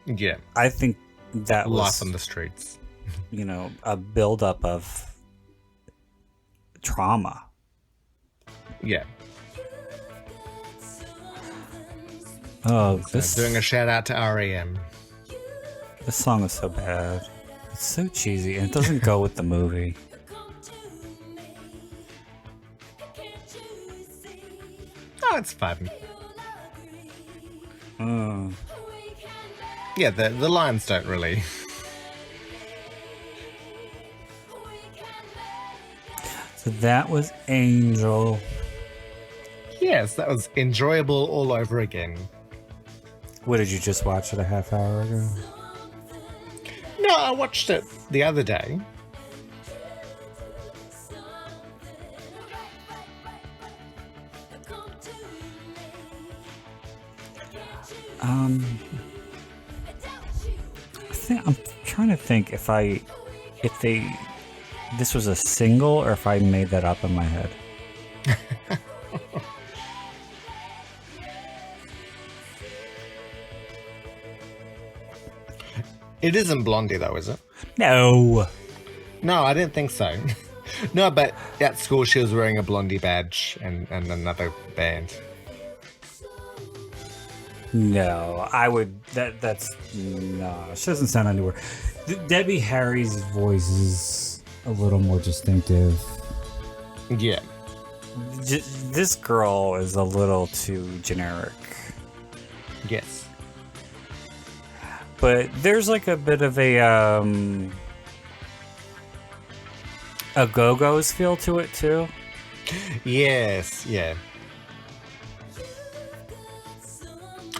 Yeah. I think that was life on the streets. A buildup of trauma. Yeah. Oh, doing a shout out to REM. This song is so bad. It's so cheesy, and it doesn't go with the movie. Oh, it's fun. Oh. Yeah, the lines don't really. So that was Angel. Yes, that was enjoyable all over again. What, did you just watch it a half hour ago? No, I watched it the other day. I'm trying to think if this was a single or if I made that up in my head. It isn't Blondie though, is it? No. No, I didn't think so. No, but at school she was wearing a Blondie badge and another band. No, I would. That's no. She doesn't sound anywhere. Debbie Harry's voice is a little more distinctive. Yeah. This girl is a little too generic. Yes. But there's like a bit of a Go-Go's feel to it too. Yes. Yeah.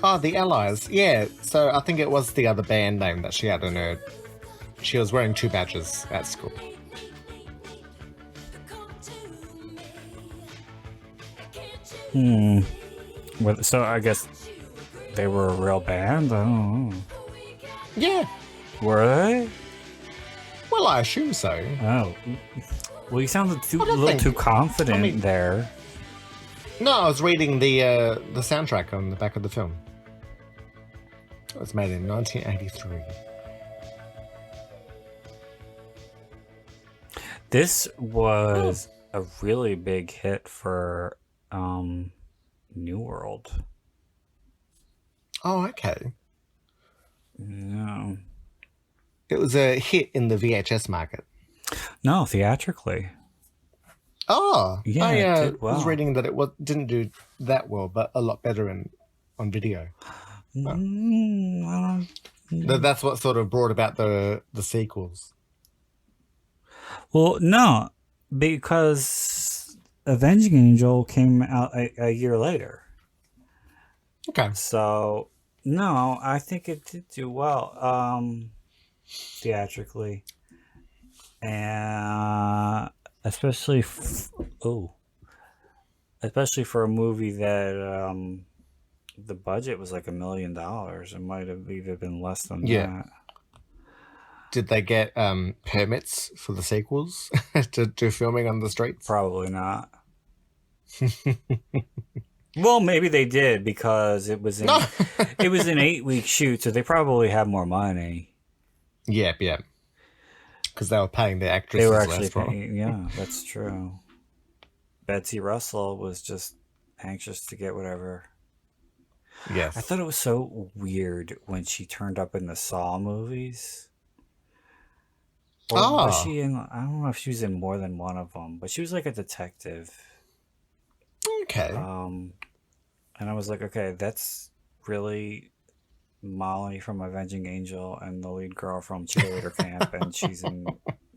Oh, the Allies. Yeah, so I think it was the other band name that she had in her. She was wearing 2 badges at school. Well, so I guess they were a real band? I don't know. Yeah. Were they? Well, I assume so. Oh. Well, you sounded a little too confident there. No, I was reading the soundtrack on the back of the film. It was made in 1983. This was a really big hit for New World. Oh, okay. No. It was a hit in the VHS market. No, theatrically. Oh, yeah, I it did well. was reading that it didn't do that well, but a lot better on video. That's what sort of brought about the sequels. Well, no, because Avenging Angel came out a year later. Okay. So no, I think it did do well theatrically, and especially especially for a movie that the budget was like $1 million. It might have even been less than Yeah. that. Did they get permits for the sequels to do filming on the streets? Probably not. Well, maybe they did because it was an 8-week shoot, so they probably have more money. Yeah. Because they were paying the actresses. They were actually less, right? paying. Yeah, that's true. Betsy Russell was just anxious to get whatever. Yes. I thought it was so weird when she turned up in the Saw movies. Or was she in? I don't know if she was in more than one of them, but she was like a detective. Okay. And I was like, okay, that's really Molly from Avenging Angel and the lead girl from Cheerleader Camp, and she's in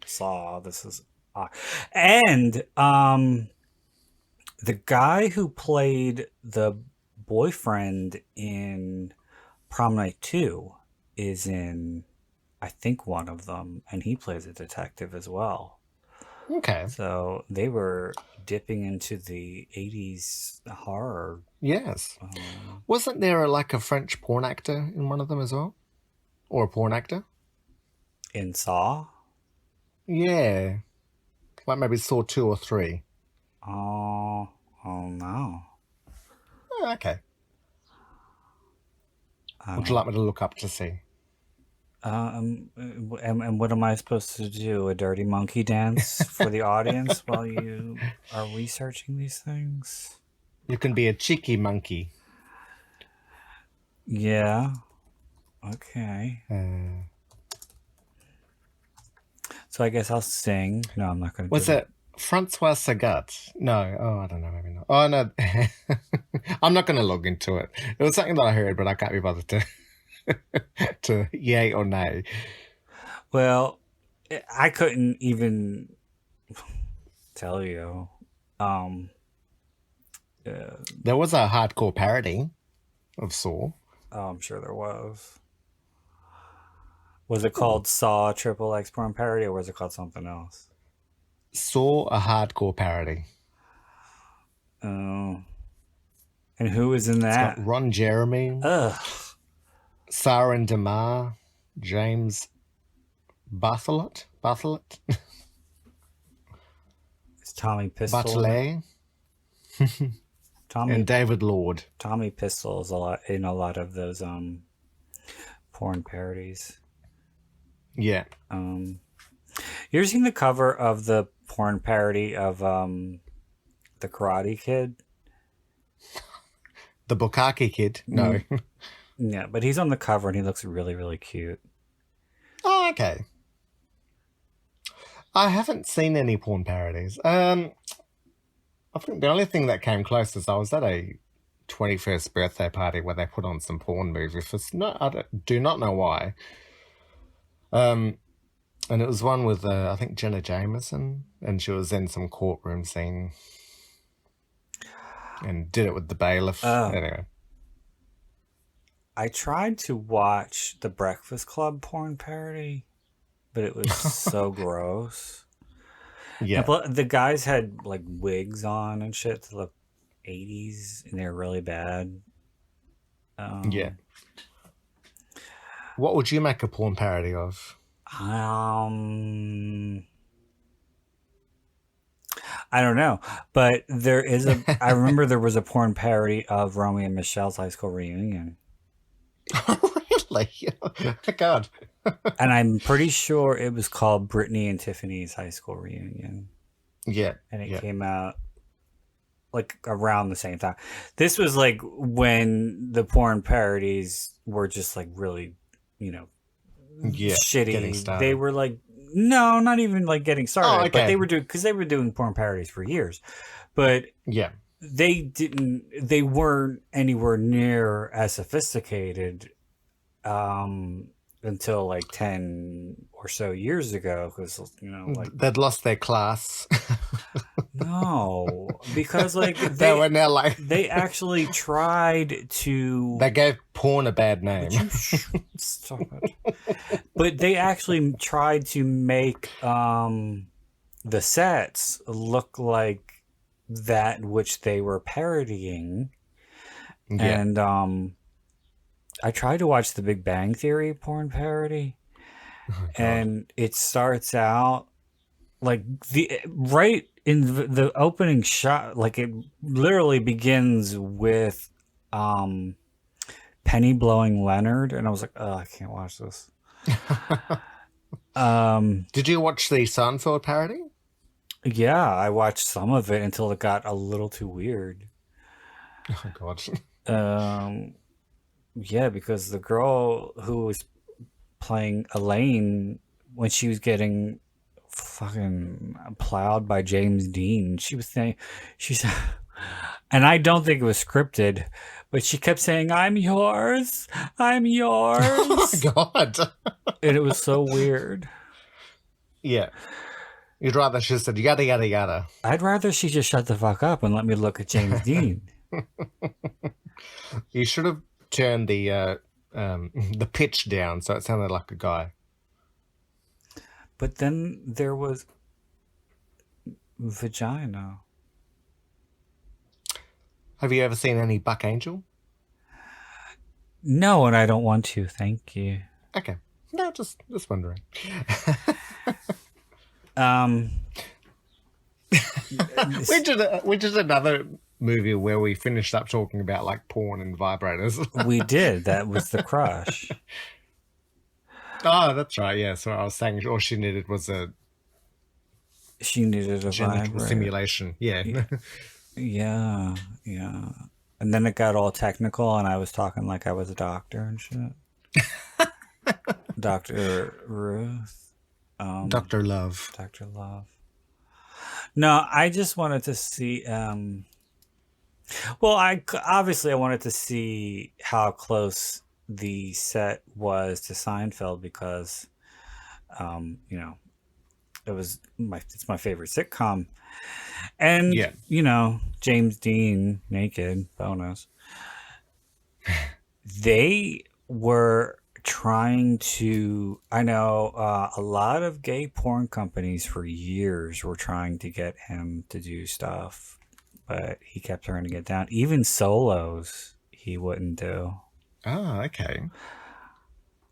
Saw. This is odd. And the guy who played the boyfriend in Prom Night 2 is in, I think, one of them, and he plays a detective as well. Okay. So they were dipping into the 80s horror. Yes. Wasn't there like a French porn actor in one of them as well? Or a porn actor? In Saw? Yeah. Like maybe Saw 2 or 3. Oh no. Oh, okay. Would you like me to look up to see? And what am I supposed to do? A dirty monkey dance for the audience while you are researching these things? You can be a cheeky monkey. Yeah. Okay. So I guess I'll sing. No, I'm not going to. Was it Francois Sagat? No. Oh, I don't know. Maybe not. Oh, no. I'm not going to log into it. It was something that I heard, but I can't be bothered to yay or nay. Well, I couldn't even tell you. There was a hardcore parody of Saw. Oh, I'm sure there was. Was it called Saw XXX Porn Parody, or was it called something else? Saw, a hardcore parody. Oh. And who was in that? It's got Ron Jeremy. Ugh. Sarin DeMar. James Bartholet. It's Tommy Pistol. Bartolet. And David Lord. Tommy Pistol is in a lot of those porn parodies. Yeah. You ever seen the cover of the porn parody of The Karate Kid? The Bukkake Kid? No. Yeah, but he's on the cover and he looks really, really cute. Oh, okay. I haven't seen any porn parodies. I think the only thing that came close is I was at a 21st birthday party where they put on some porn movies. I do not know why. And it was one with, I think, Jenna Jameson, and she was in some courtroom scene and did it with the bailiff. Anyway. I tried to watch the Breakfast Club porn parody, but it was so gross. Yeah. And the guys had like wigs on and shit to look 80s, and they're really bad. Yeah. What would you make a porn parody of? I don't know, but there is I remember there was a porn parody of Romeo and Michelle's high school reunion. Really? God. And I'm pretty sure it was called Brittany and Tiffany's high school reunion. Yeah. And it came out like around the same time. This was like when the parodies were just like really, shitty. They were like, no, not even like getting started, but they were doing porn parodies for years. But yeah, they weren't anywhere near as sophisticated until like 10 or so years ago, because like they'd lost their class. no, because like they were now like they actually tried to. They gave porn a bad name. Stop it. But they actually tried to make the sets look like that which they were parodying. Yeah. And I tried to watch the Big Bang Theory porn parody, and it starts out like right in the opening shot, like it literally begins with Penny blowing Leonard, and I was like, oh, I can't watch this. Did you watch the Seinfeld parody? Yeah, I watched some of it until it got a little too weird. Oh God. Yeah, because the girl who was playing Elaine, when she was getting fucking plowed by James Dean, she was saying, and I don't think it was scripted, but she kept saying, "I'm yours, I'm yours." Oh my God. And it was so weird. Yeah. You'd rather she said yada yada yada. I'd rather she just shut the fuck up and let me look at James Dean. You should have turned the pitch down so it sounded like a guy. But then there was vagina. Have you ever seen any Buck Angel? No, and I don't want to. Thank you. Okay. No, just wondering. We did another movie where we finished up talking about like porn and vibrators. We did. That was The Crush. Oh, that's right. Yeah. So I was saying all she needed was a vibrator simulation. Yeah. Yeah. And then it got all technical, and I was talking like I was a doctor and shit. Dr. Ruth. Dr. Love. Dr. Love. No, I just wanted to see. Well, I wanted to see how close the set was to Seinfeld because, it's my favorite sitcom, and James Dean naked bonus. They were trying to. I know a lot of gay porn companies for years were trying to get him to do stuff, but he kept turning it down. Even solos, he wouldn't do. Oh, okay.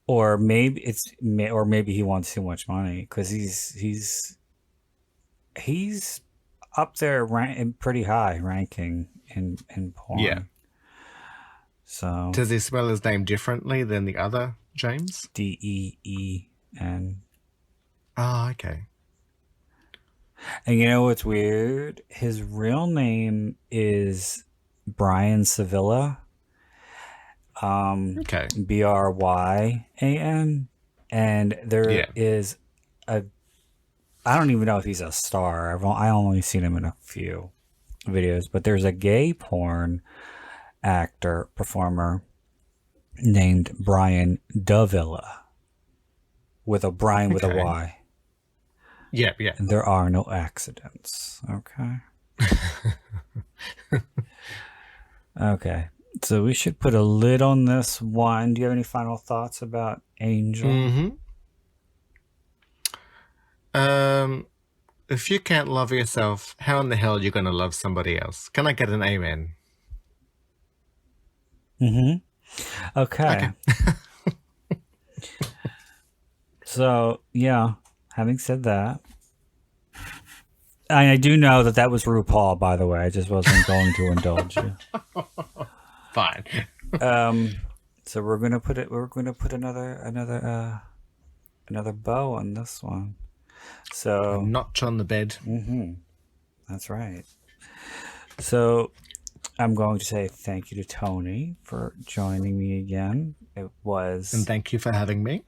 Or maybe he wants too much money because he's up there pretty high ranking in porn. Yeah. So does he spell his name differently than the other James? Deen. Oh, okay. And you know what's weird? His real name is Brian Sevilla. Okay. Bryan, and there is I don't even know if he's a star. I only seen him in a few videos, but there's a gay porn performer named Brian Davila with a Brian with a Y. Yeah. And there are no accidents. Okay. Okay. So we should put a lid on this one. Do you have any final thoughts about Angel? Mm-hmm. If you can't love yourself, how in the hell are you going to love somebody else? Can I get an amen? Mm-hmm. Okay. So, yeah, having said that, I do know that was RuPaul, by the way. I just wasn't going to indulge you. Fine. So we're gonna put another bow on this one. So a notch on the bed. Mm-hmm. That's right. So I'm going to say thank you to Tony for joining me again. It was, and thank you for having me.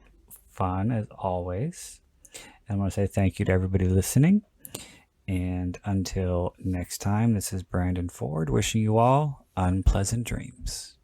Fun as always. And I want to say thank you to everybody listening. And until next time, this is Brandon Ford wishing you all unpleasant dreams.